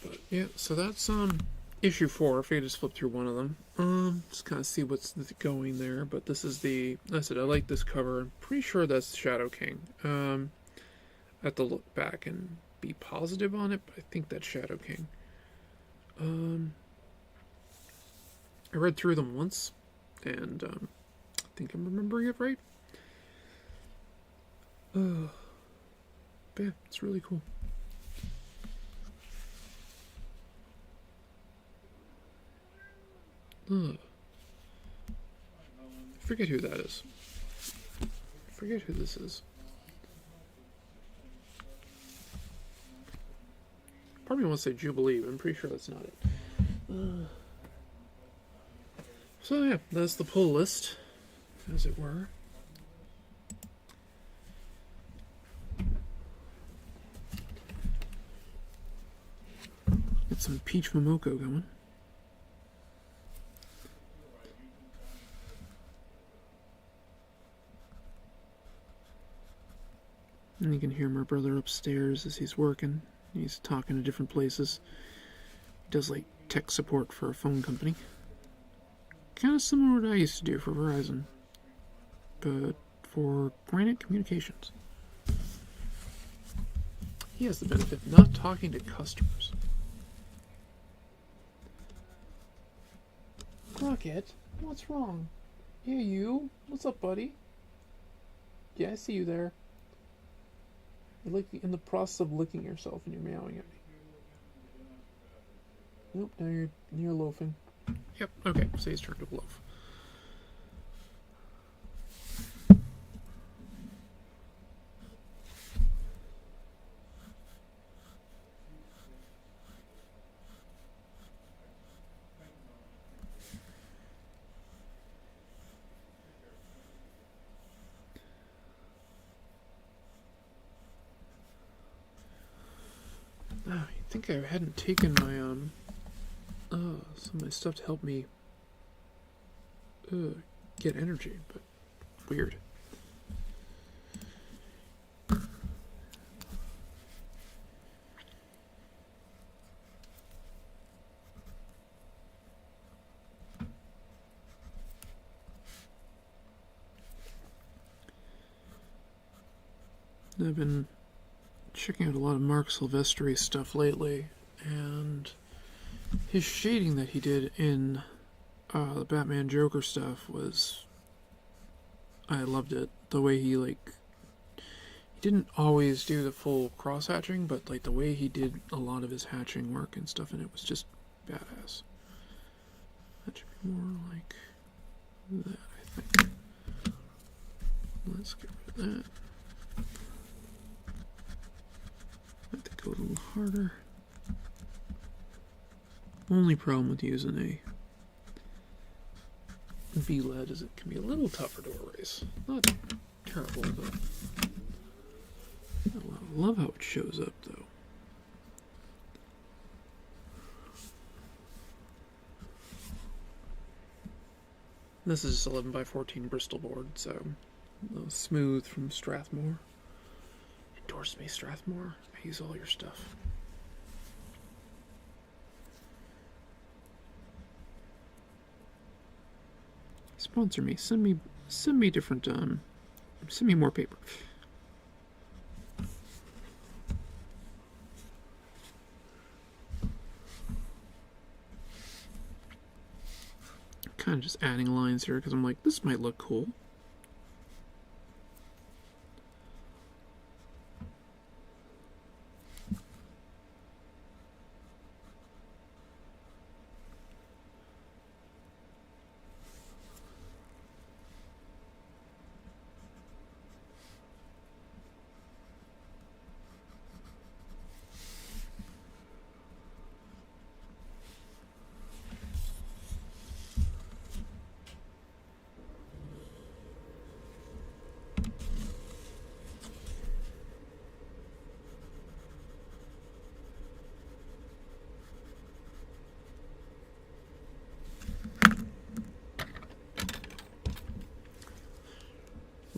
But yeah, so that's issue 4. If I could just flip through one of them. Just kind of see what's going there. But this is I said I like this cover. I'm pretty sure that's Shadow King. I have to look back and be positive on it, but I think that's Shadow King. I read through them once, and I think I'm remembering it right. But yeah, it's really cool. I forget who that is. I forget who this is. Probably want to say Jubilee, but I'm pretty sure that's not it. So yeah, that's the pull list, as it were. Get some peach momoko going. And I can hear my brother upstairs as he's working. He's talking to different places. He does like tech support for a phone company. Kind of similar to what I used to do for Verizon, but for Granite Communications. He has the benefit of not talking to customers. Rocket, what's wrong? Yeah, you. What's up, buddy? Yeah, I see you there. You're like in the process of licking yourself and you're meowing at me. Nope, now you're loafing. Yep, okay, so he's turned to loaf. I think I hadn't taken my some of my stuff to help me get energy, but weird. I've been checking out a lot of Mark Silvestri stuff lately, and his shading that he did in the Batman Joker stuff was, I loved it. The way he didn't always do the full cross hatching, but like the way he did a lot of his hatching work and stuff, and it was just badass. That should be more like that, I think. Let's get rid of that. I have to go a little harder. Only problem with using a V-LED is it can be a little tougher to erase. Not terrible, but I love how it shows up, though. This is 11 by 14 Bristol board, so smooth from Strathmore. Endorse me, Strathmore. I use all your stuff. Sponsor me. Send me different. Send me more paper. Kind of just adding lines here because I'm like, this might look cool.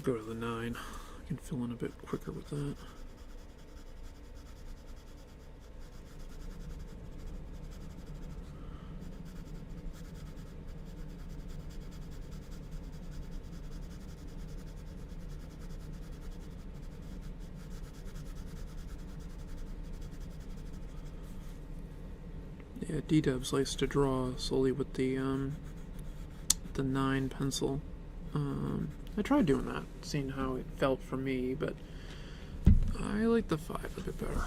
We'll go to the 9. I can fill in a bit quicker with that. Yeah, D-Dubs likes to draw solely with the 9 pencil. I tried doing that, seeing how it felt for me, but I like the 5 a bit better.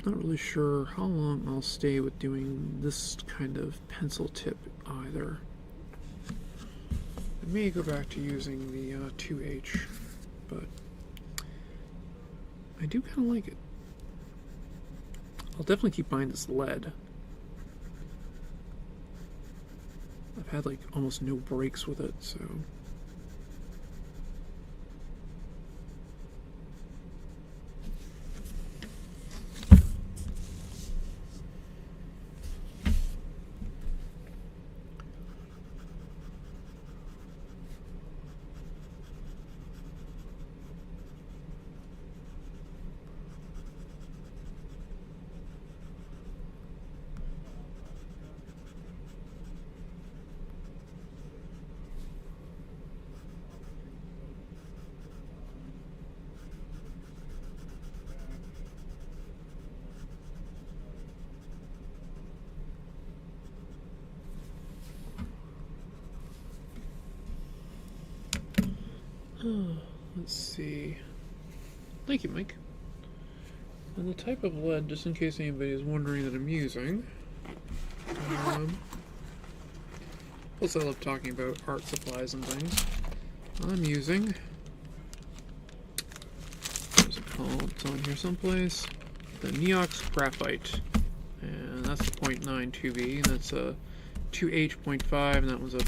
Not really sure how long I'll stay with doing this kind of pencil tip either. I may go back to using the 2H, but I do kind of like it. I'll definitely keep buying this lead. I've had like almost no breaks with it, so. see. Thank you, Mike. And the type of lead, just in case anybody is wondering that I'm using. Plus, I love talking about art supplies and things. I'm using. What's it called? It's on here someplace. The Neox Graphite. And that's the 0.9 2B. And that's a 2H.5. And that was a.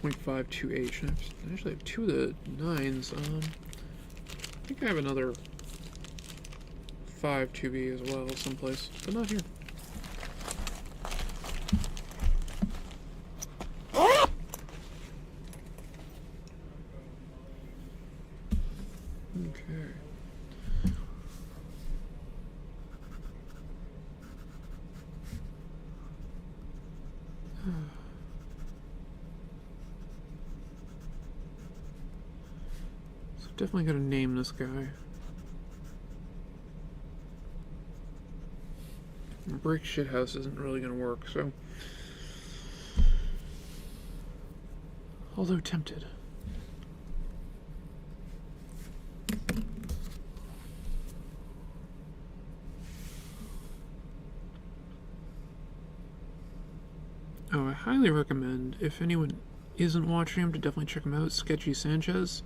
0.5 2H. I actually have two of the 9s. I think I have another 5 2B as well, someplace, but not here. Okay. So definitely gotta name this guy. Brick shithouse isn't really gonna work, so. Although tempted. Oh, I highly recommend, if anyone isn't watching him, to definitely check him out. Sketchy Sanchez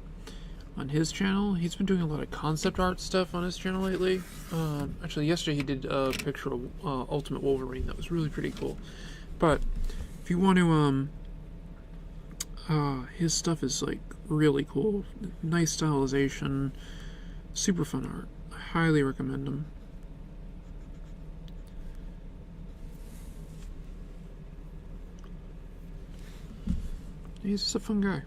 on his channel. He's been doing a lot of concept art stuff on his channel lately. Actually, yesterday he did a picture of Ultimate Wolverine that was really pretty cool. But if you want to, his stuff is like really cool. Nice stylization, super fun art. I highly recommend him. He's just a fun guy.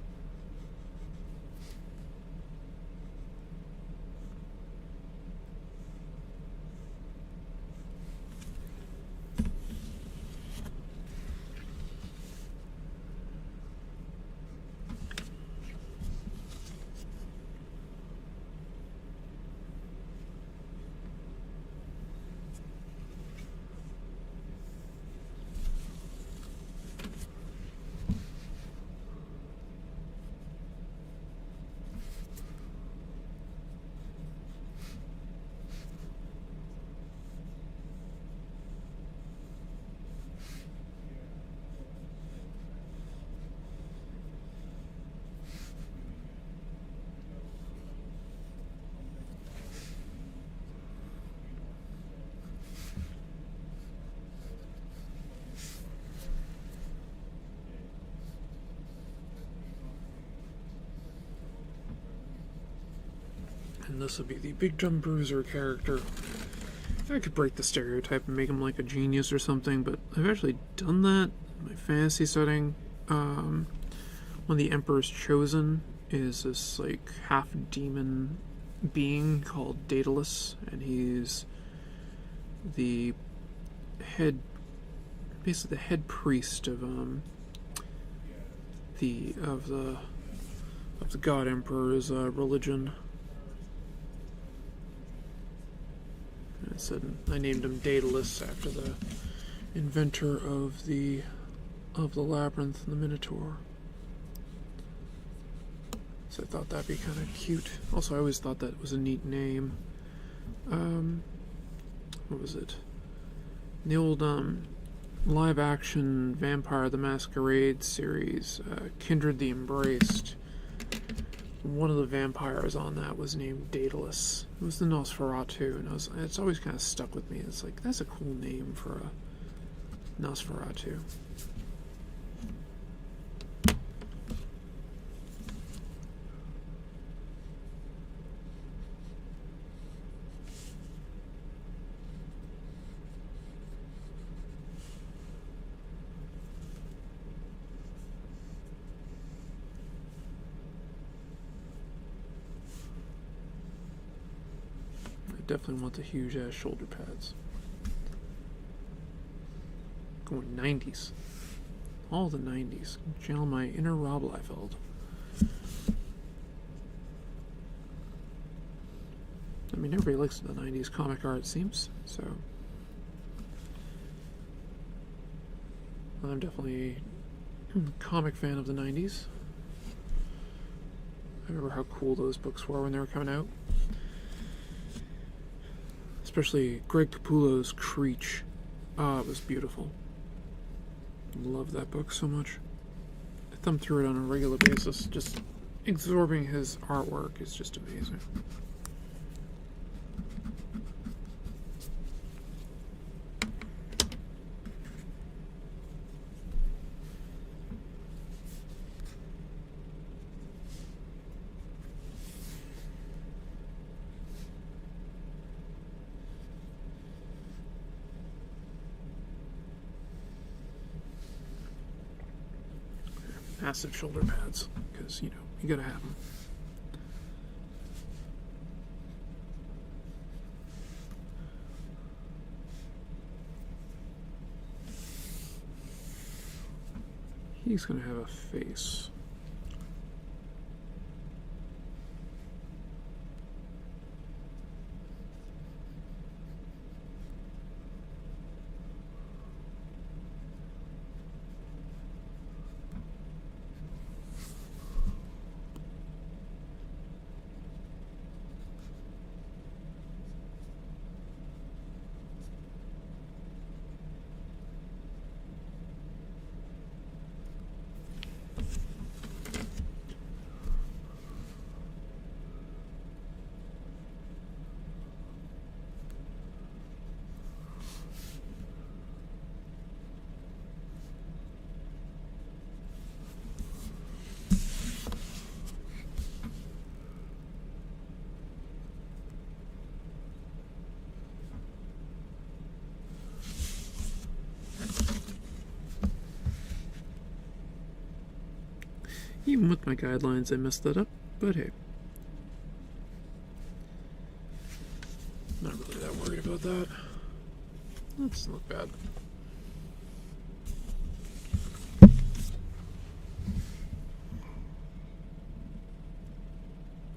And this will be the Big Dumb Bruiser character. I could break the stereotype and make him like a genius or something, but I've actually done that in my fantasy setting. One of the Emperor's Chosen is this like half demon being called Daedalus, and he's the head, basically the head priest of the God Emperor's religion. I named him Daedalus after the inventor of the labyrinth and the Minotaur. So I thought that'd be kind of cute. Also, I always thought that was a neat name. What was it? The old live action Vampire the Masquerade series, Kindred the Embraced. One of the vampires on that was named Daedalus. It was the Nosferatu, and it's always kind of stuck with me. It's like, that's a cool name for a Nosferatu. Definitely want the huge ass shoulder pads. Going 90s. All the 90s. Channel my inner Rob Liefeld. I mean, everybody likes the 90s comic art, it seems, so. I'm definitely I'm a comic fan of the 90s. I remember how cool those books were when they were coming out. Especially Greg Capullo's Creech. Ah, it was beautiful. Love that book so much. I thumb through it on a regular basis. Just absorbing his artwork is just amazing. Massive shoulder pads, because, you gotta have them. He's gonna have a face. Even with my guidelines, I messed that up, but hey. Not really that worried about that. That doesn't look bad.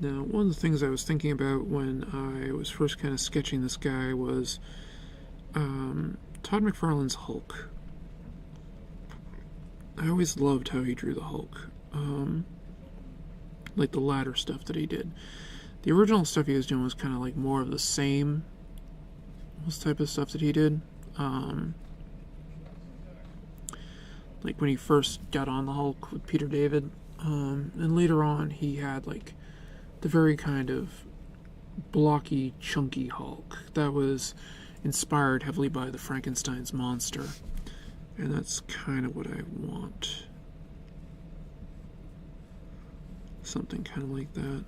Now, one of the things I was thinking about when I was first kind of sketching this guy was Todd McFarlane's Hulk. I always loved how he drew the Hulk. Like the latter stuff that he did. The original stuff he was doing was kind of like more of the same type of stuff that he did. Like when he first got on the Hulk with Peter David. And later on he had like the very kind of blocky, chunky Hulk that was inspired heavily by the Frankenstein's monster. And that's kind of what I want. Something kind of like that.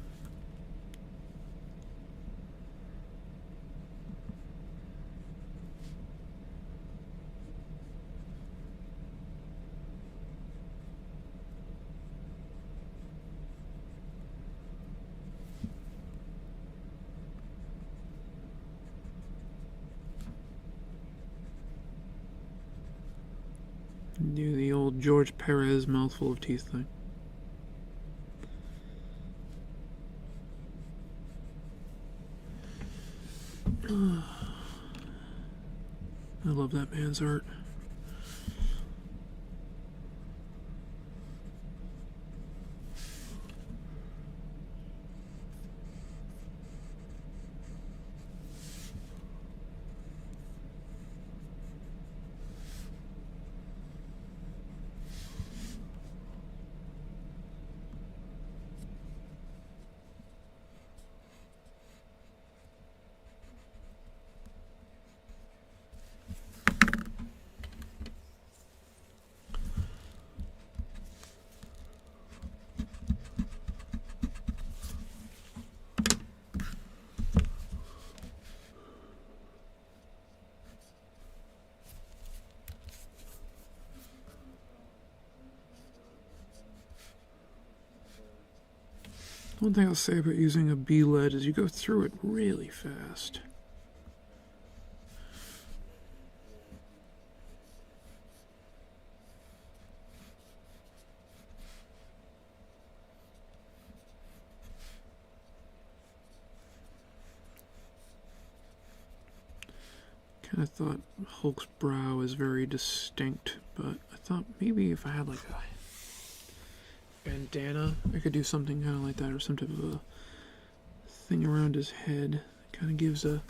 Do the old George Perez mouthful of teeth thing. I love that man's art. One thing I'll say about using a B-lead is you go through it really fast. Kind of thought Hulk's brow is very distinct, but I thought maybe if I had like a bandana. I could do something kind of like that, or some type of a thing around his head. Kind of gives a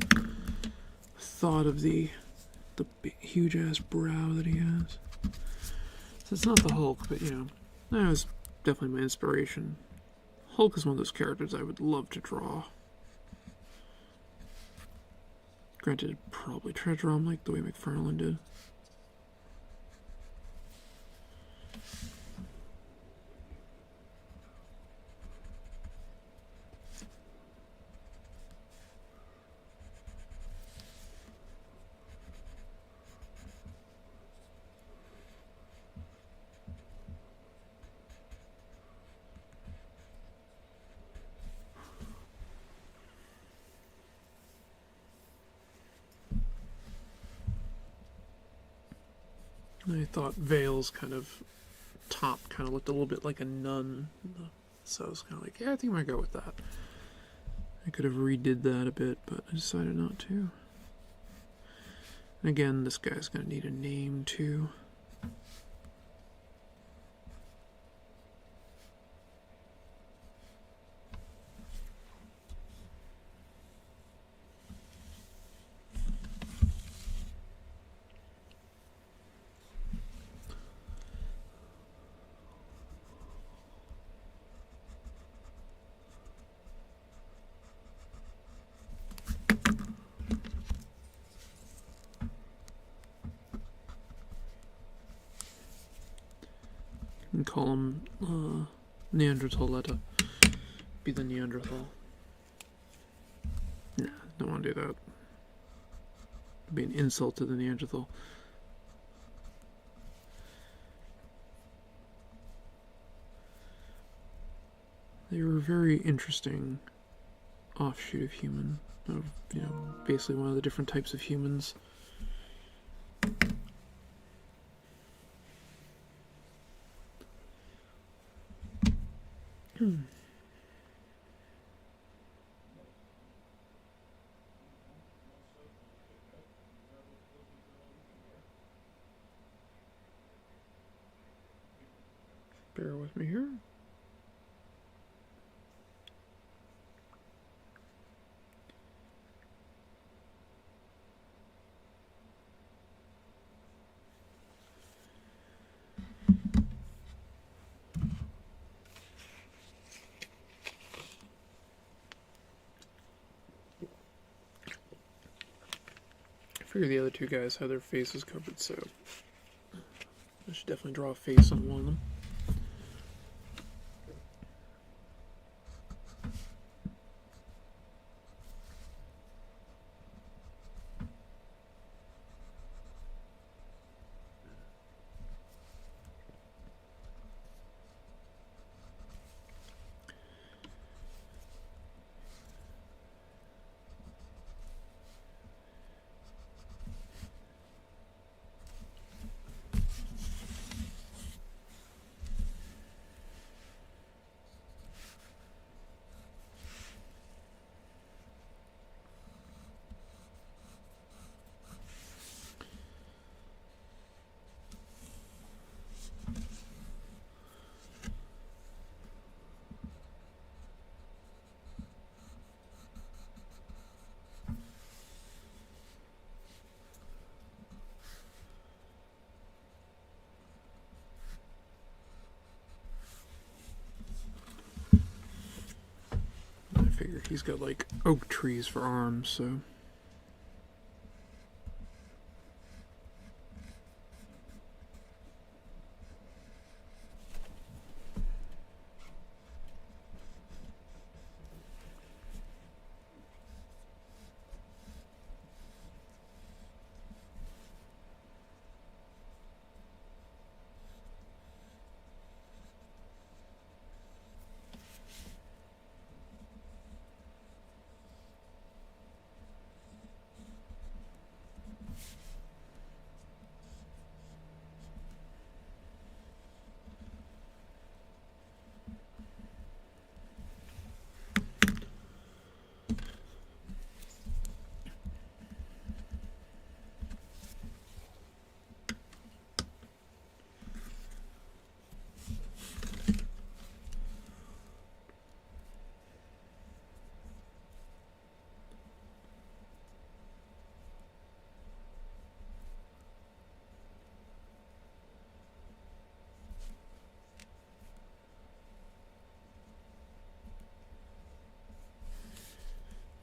thought of the huge ass brow that he has. So it's not the Hulk, but you know, that was definitely my inspiration. Hulk is one of those characters I would love to draw. Granted, probably try to draw him like the way McFarlane did. I thought Vale's kind of top kind of looked a little bit like a nun, so I was kind of like, yeah, I think I might go with that. I could have redid that a bit, but I decided not to. And again, this guy's gonna need a name too. And call him Neanderthaletta. Be the Neanderthal. Nah, don't want to do that. It'd be an insult to the Neanderthal. They were a very interesting offshoot of human. Of, you know, basically one of the different types of humans. Bear with me here. I figure the other two guys have their faces covered, so I should definitely draw a face on one of them. I figure he's got like oak trees for arms, so.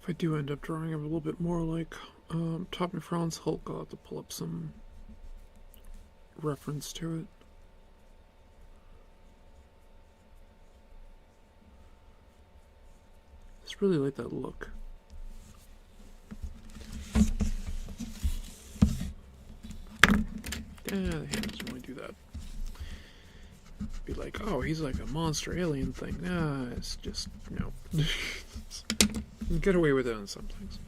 If I do end up drawing a little bit more like Top McFarlane's Hulk, I'll have to pull up some reference to it. I just really like that look. Yeah, the hand doesn't really do that. Be like, oh, he's like a monster alien thing. Nah, it's just, no. You get away with it on some things.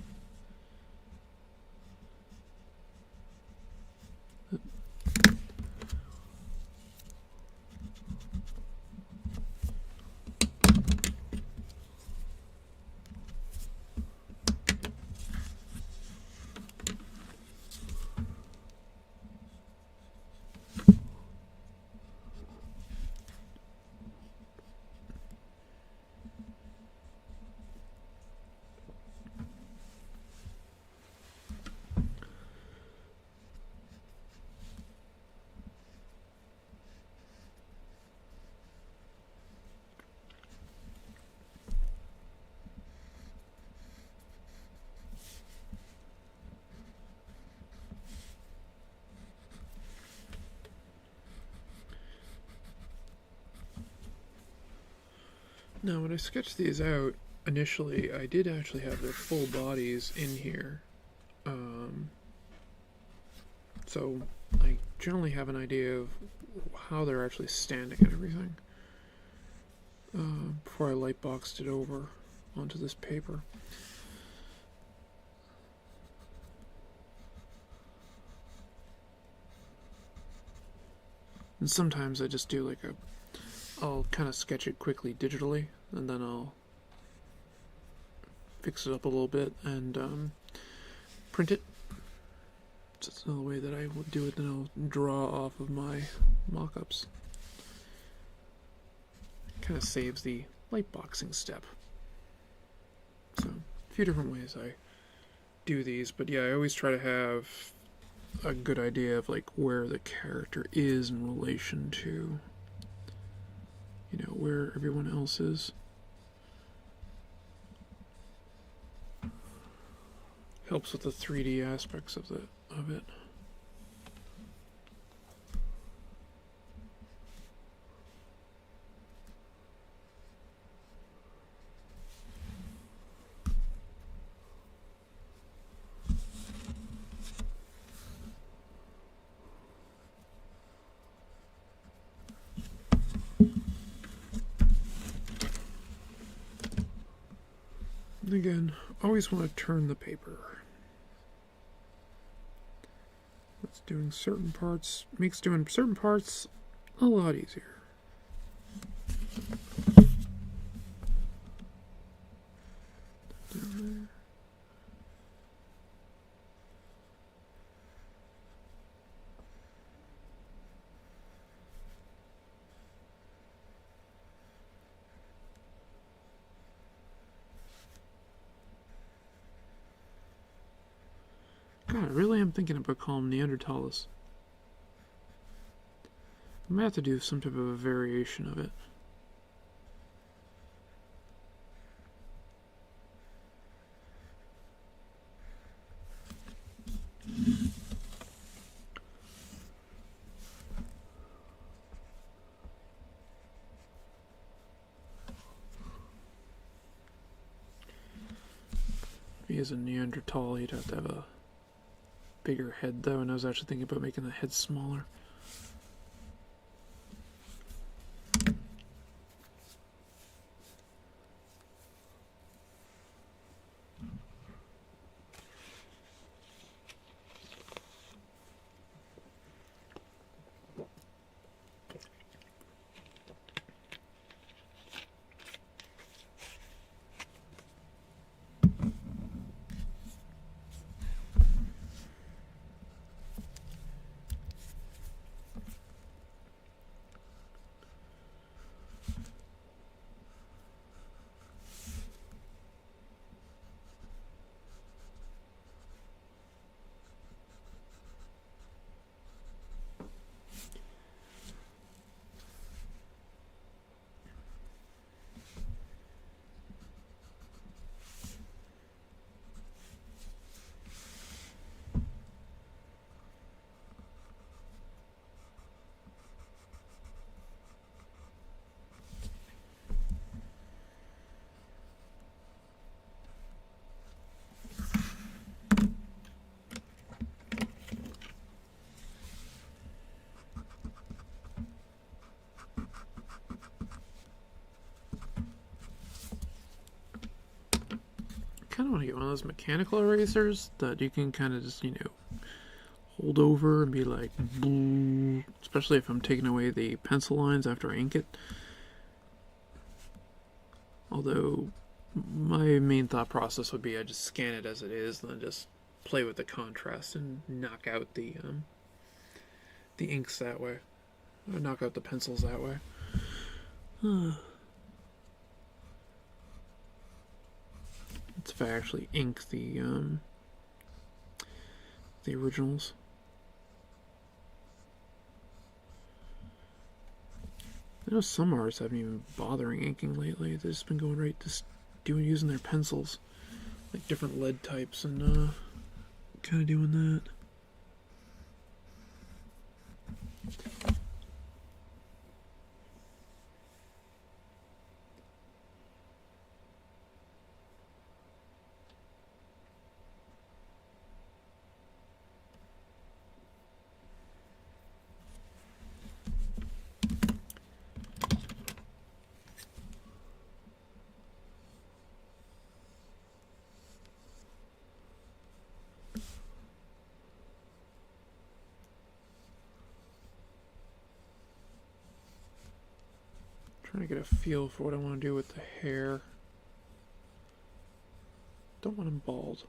Now, when I sketched these out, initially, I did actually have their full bodies in here. So, I generally have an idea of how they're actually standing and everything. Before I lightboxed it over onto this paper. And sometimes I just do like I'll kind of sketch it quickly digitally, and then I'll fix it up a little bit and print it. So that's another way that I would do it, then I'll draw off of my mock-ups. Kind of saves the lightboxing step. So, a few different ways I do these, but yeah, I always try to have a good idea of like where the character is in relation to, you know, where everyone else is. Helps with the 3D aspects of it. And again, always want to turn the paper. That's doing certain parts, makes doing certain parts a lot easier. Down there. God, I really am thinking about calling Neanderthals. I might have to do some type of a variation of it. If he is a Neanderthal, he'd have to have a bigger head though, and I was actually thinking about making the head smaller. kind of want to get one of those mechanical erasers that you can kind of just, hold over and be like, boo, especially if I'm taking away the pencil lines after I ink it. Although, my main thought process would be I just scan it as it is, and then just play with the contrast and knock out the inks that way, or knock out the pencils that way. That's if I actually ink the originals. I know some artists haven't even bothering inking lately. They've just been going right to using their pencils, like different lead types, and kind of doing that. Trying to get a feel for what I want to do with the hair. Don't want him bald.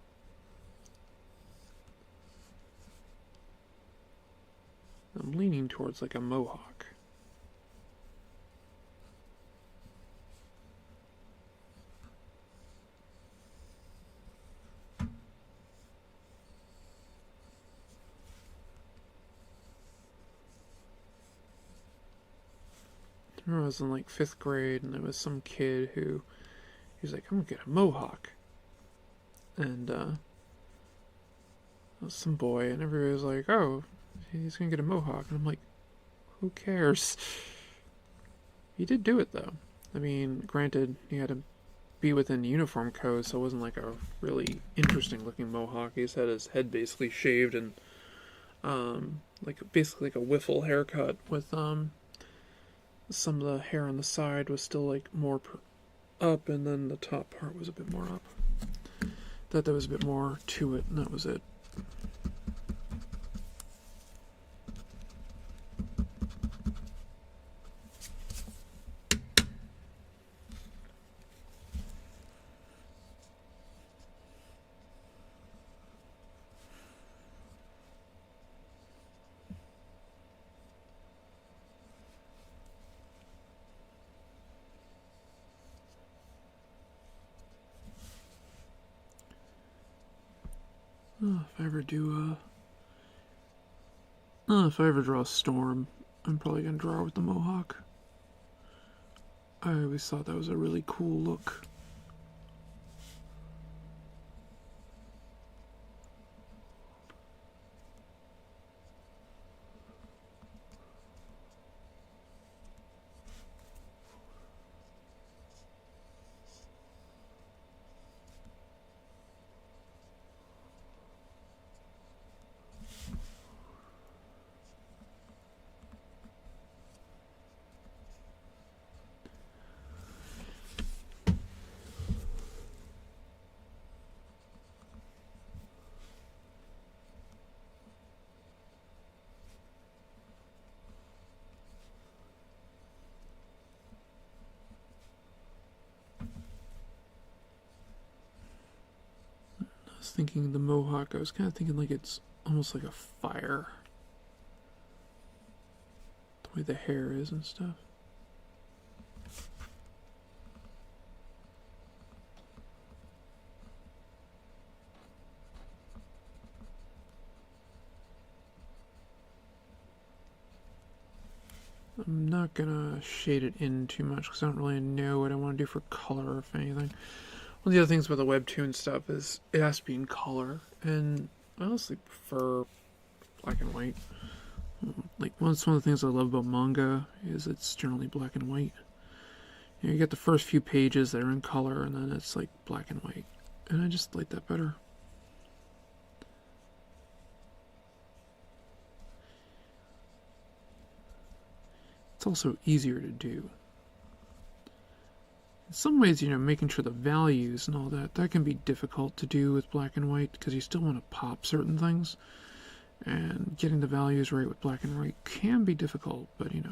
I'm leaning towards like a mohawk. I remember I was in like 5th grade and there was some kid who, he was like, I'm gonna get a mohawk. And it was some boy, and everybody was like, oh, he's gonna get a mohawk. And I'm like, who cares? He did do it though. I mean, granted, he had to be within the uniform code, so it wasn't like a really interesting looking mohawk. He just had his head basically shaved and like basically like a wiffle haircut with some of the hair on the side was still like more up, and then the top part was a bit more up. Thought there was a bit more to it, and that was it. If I ever draw a storm, I'm probably gonna draw with the mohawk. I always thought that was a really cool look. I was thinking the mohawk, I was kind of thinking like it's almost like a fire. The way the hair is and stuff. I'm not gonna shade it in too much because I don't really know what I want to do for color, if anything. One of the other things about the webtoon stuff is it has to be in color, and I honestly prefer black and white. Like, one of the things I love about manga is it's generally black and white. You get the first few pages that are in color, and then it's like black and white, and I just like that better. It's also easier to do. some ways, making sure the values and all that can be difficult to do with black and white because you still want to pop certain things. And getting the values right with black and white can be difficult, but it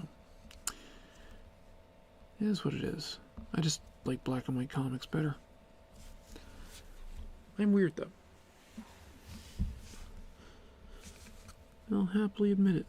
is what it is. I just like black and white comics better. I'm weird though. I'll happily admit it.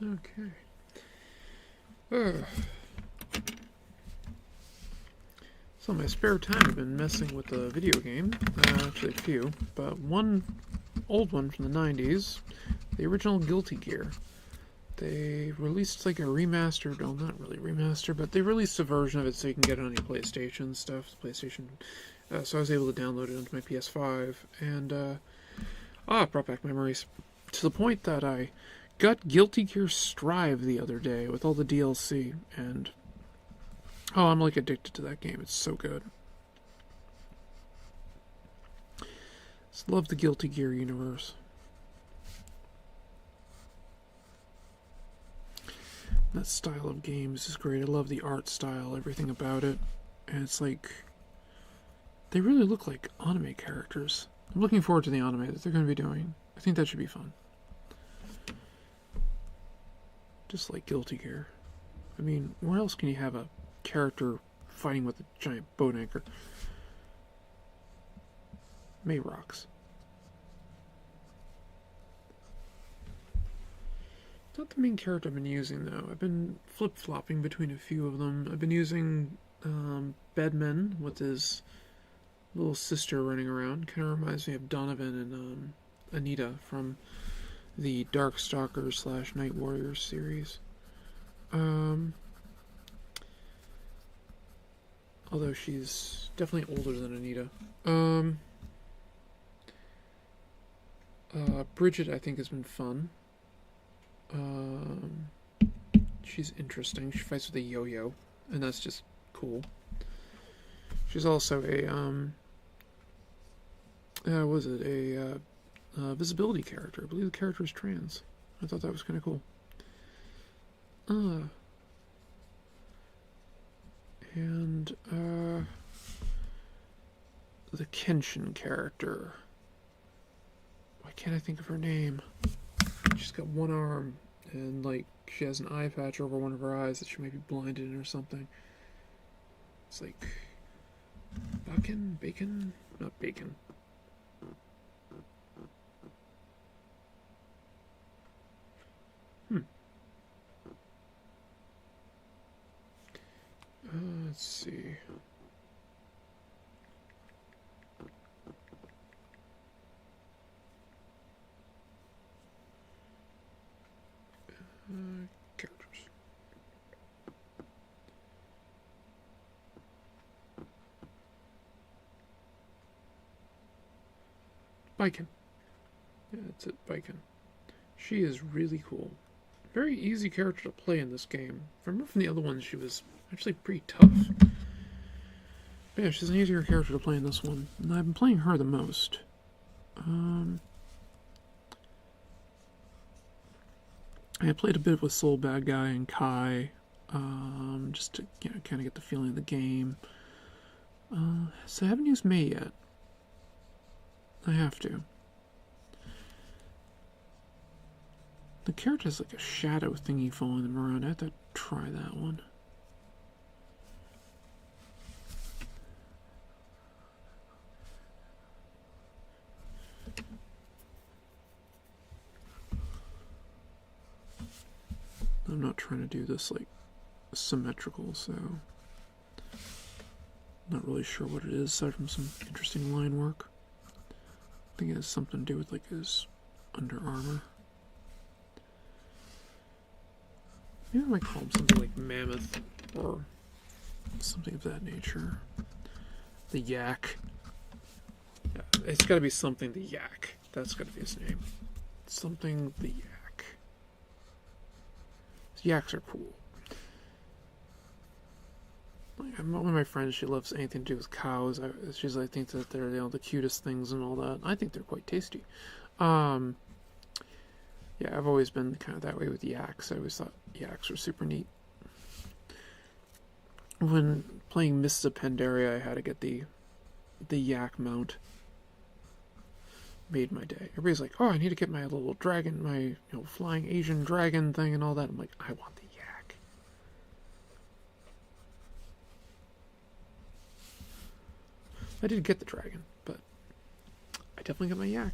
Okay. So in my spare time, I've been messing with a video game. Actually, a few, but one old one from the 90s, the original Guilty Gear. They released like a remastered, well, not really remaster, but they released a version of it so you can get it on your PlayStation stuff. PlayStation. So I was able to download it onto my PS5, and it brought back memories to the point that I got Guilty Gear Strive the other day with all the DLC, and I'm like addicted to that game. It's so good. Just love the Guilty Gear universe. That style of games is great. I love the art style, everything about it. And it's like, they really look like anime characters. I'm looking forward to the anime that they're going to be doing. I think that should be fun. Just like Guilty Gear. I mean, where else can you have a character fighting with a giant boat anchor? Mayrox. Not the main character I've been using, though. I've been flip-flopping between a few of them. I've been using Bedman with his little sister running around. Kind of reminds me of Donovan and Anita from the Darkstalkers / Night Warriors series. Although she's definitely older than Anita. Bridget, I think, has been fun. She's interesting. She fights with a yo-yo, and that's just cool. She's also a visibility character. I believe the character is trans. I thought that was kind of cool. And the Kenshin character. Why can't I think of her name? She's got one arm, and like she has an eye patch over one of her eyes that she might be blinded in or something. It's like Bacon, not Bacon. Let's see. Characters. Baiken. Yeah, that's it, Baiken. She is really cool. Very easy character to play in this game. If I remember from the other ones, she was actually pretty tough. But yeah, she's an easier character to play in this one. And I've been playing her the most. I played a bit with Soul Bad Guy and Kai, just to kind of get the feeling of the game. So I haven't used Mei yet. I have to. The character has like a shadow thingy following them around. I have to try that one. I'm not trying to do this like symmetrical, so not really sure what it is aside from some interesting line work. I think it has something to do with like his under armor. Maybe I might call him something like Mammoth or something of that nature. The Yak. Yeah, it's got to be something the Yak. That's got to be his name. Something the Yak. Yaks are cool. Like, one of my friends, she loves anything to do with cows. She's like, thinks that they're the cutest things and all that. I think they're quite tasty. Yeah, I've always been kind of that way with yaks. I always thought yaks were super neat. When playing Mists of Pandaria, I had to get the yak mount. Made my day. Everybody's like, "Oh, I need to get my little dragon, my flying Asian dragon thing and all that." I'm like, I want the yak. I did get the dragon, but I definitely got my yak.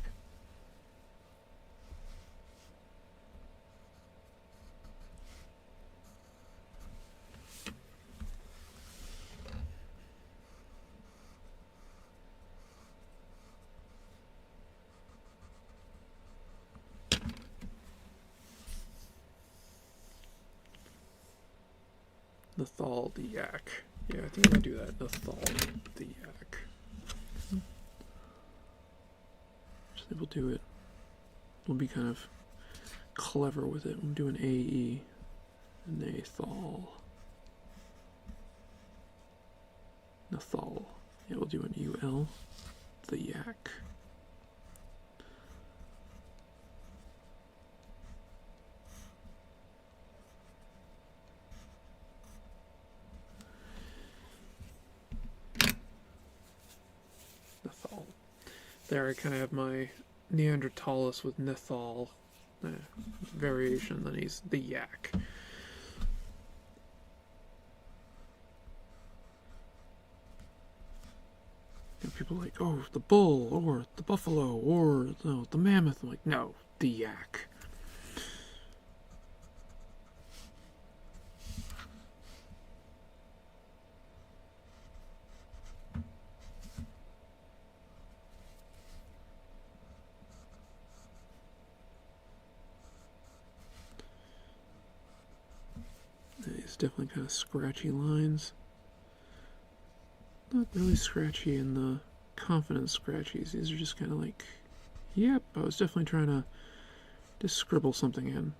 Nathal the yak. Yeah, I think I'm gonna do that. Nathal the yak. So we'll do it. We'll be kind of clever with it. We'll do an AE. Nathal. Nathal. Yeah, we'll do an UL. The yak. Nathal. There I kind of have my Neanderthalis with Nathal variation. Then he's the yak. People are like, oh, the bull, or the buffalo, or the mammoth. I'm like, no, the yak. It's definitely kind of scratchy lines. Not really scratchy in the confidence scratchies. These are just kind of like, yep, I was definitely trying to just scribble something in.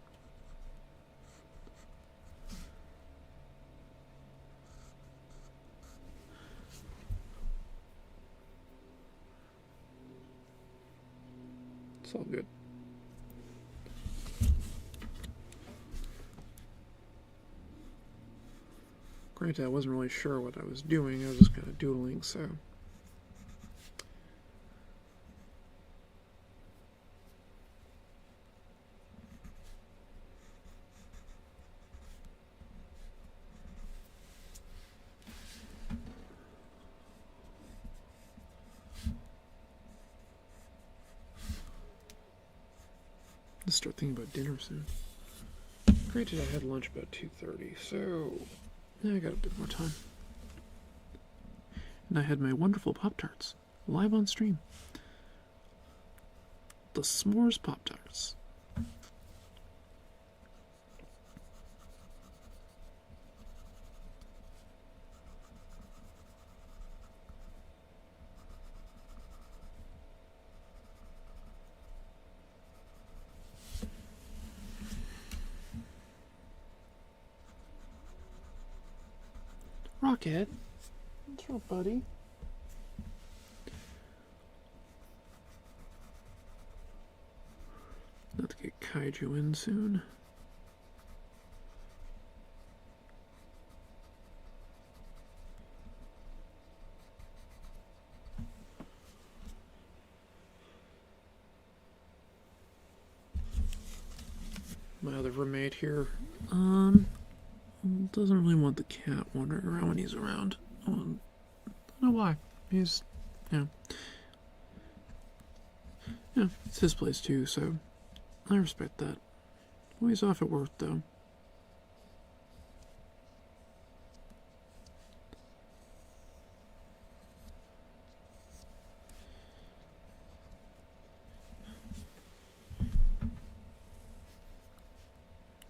It's all good. Granted, I wasn't really sure what I was doing. I was just kind of doodling, so. Let's start thinking about dinner soon. Granted, I had lunch about 2:30, so I got a bit more time. And I had my wonderful Pop-Tarts live on stream. The s'mores Pop-Tarts. Rocket, what's up, buddy? Not to get Kaiju in soon. My other roommate here, doesn't really want the cat wandering around when he's around. I don't know why. He's, yeah, it's his place too, so I respect that. Well, he's off at work though.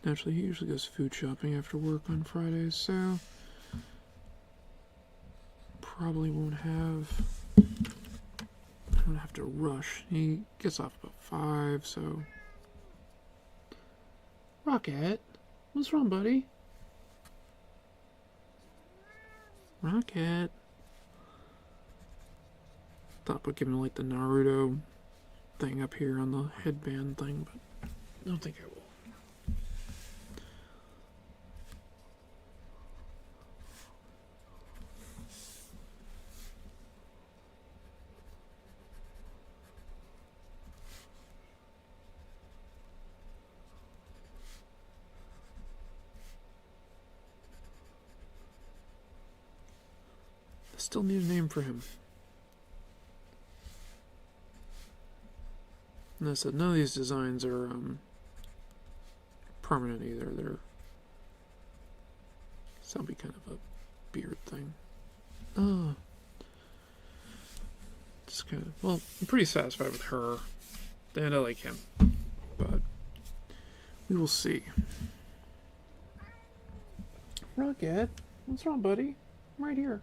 Naturally, he usually goes food shopping after work on Fridays, so probably won't have. I don't have to rush. He gets off about 5, so. Rocket, what's wrong, buddy? Rocket. Thought about giving him like the Naruto thing up here on the headband thing, but I don't think I will. I still need a name for him. And I said, none of these designs are permanent either. They're that'll be kind of a beard thing. Just kind of, well, I'm pretty satisfied with her, and I like him, but we will see. Rocket, what's wrong, buddy? I'm right here.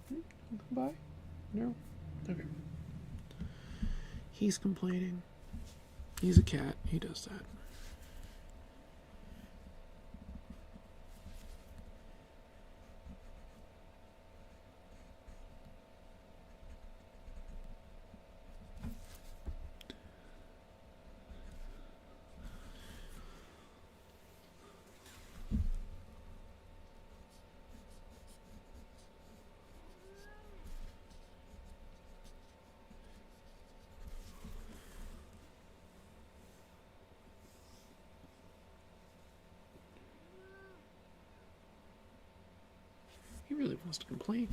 Come by? No? Okay. He's complaining. He's a cat. He does that. He really wants to complain.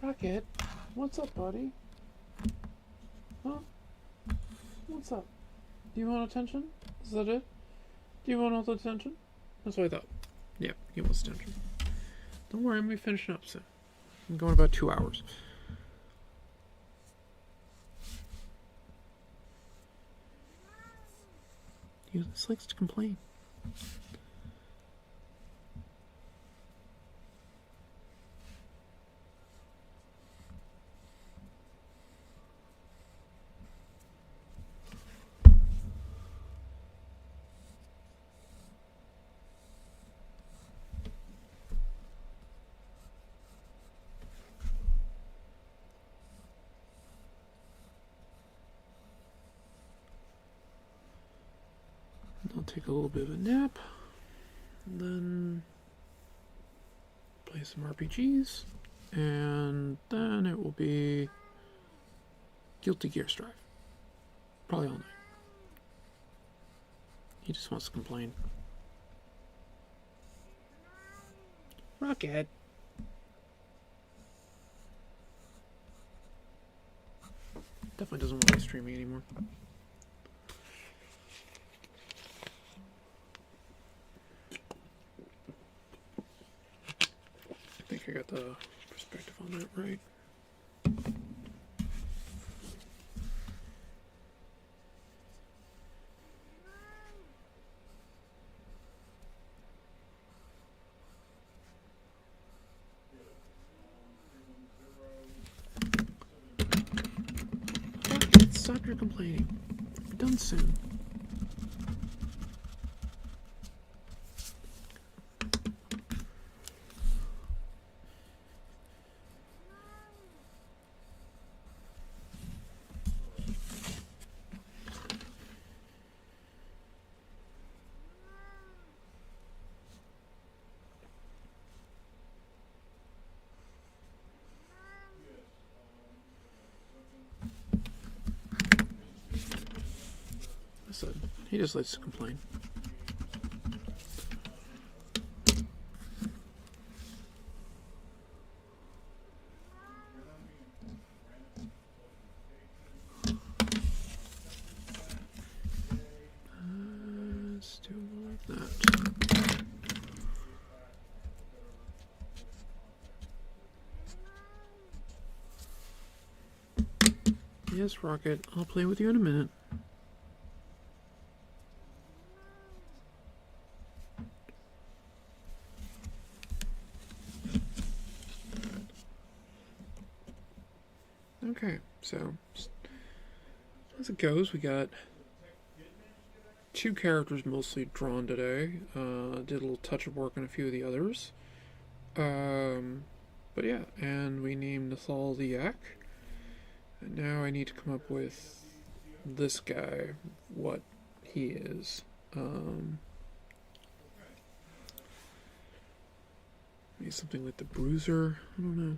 Rocket, what's up, buddy? Huh? What's up? Do you want attention? Is that it? Do you want all the attention? That's what I thought. Yeah, he wants attention. Don't worry, I'm gonna be finishing up soon. I'm going about 2 hours. He just likes to complain. I'll take a little bit of a nap, and then play some RPGs, and then it will be Guilty Gear Strive. Probably all night. He just wants to complain. Rocket. Definitely doesn't want to be streaming anymore. I think I got the perspective on that right. Stop your complaining. We're done soon. He just likes to complain. Let's do like that. Yes, Rocket, I'll play with you in a minute. Okay, so as it goes, we got 2 characters mostly drawn today. Did a little touch of work on a few of the others. But yeah, and we named Nathal the Yak. And now I need to come up with this guy, what he is. Maybe something like the Bruiser. I don't know.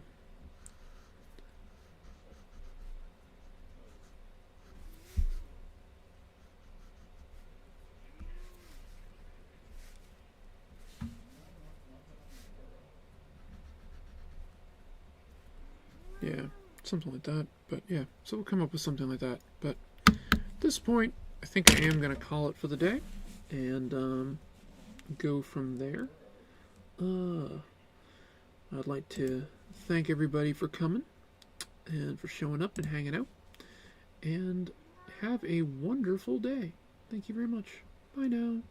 Yeah, something like that. But yeah, so we'll come up with something like that. But at this point, I think I am going to call it for the day and go from there. I'd like to thank everybody for coming and for showing up and hanging out. And have a wonderful day. Thank you very much. Bye now.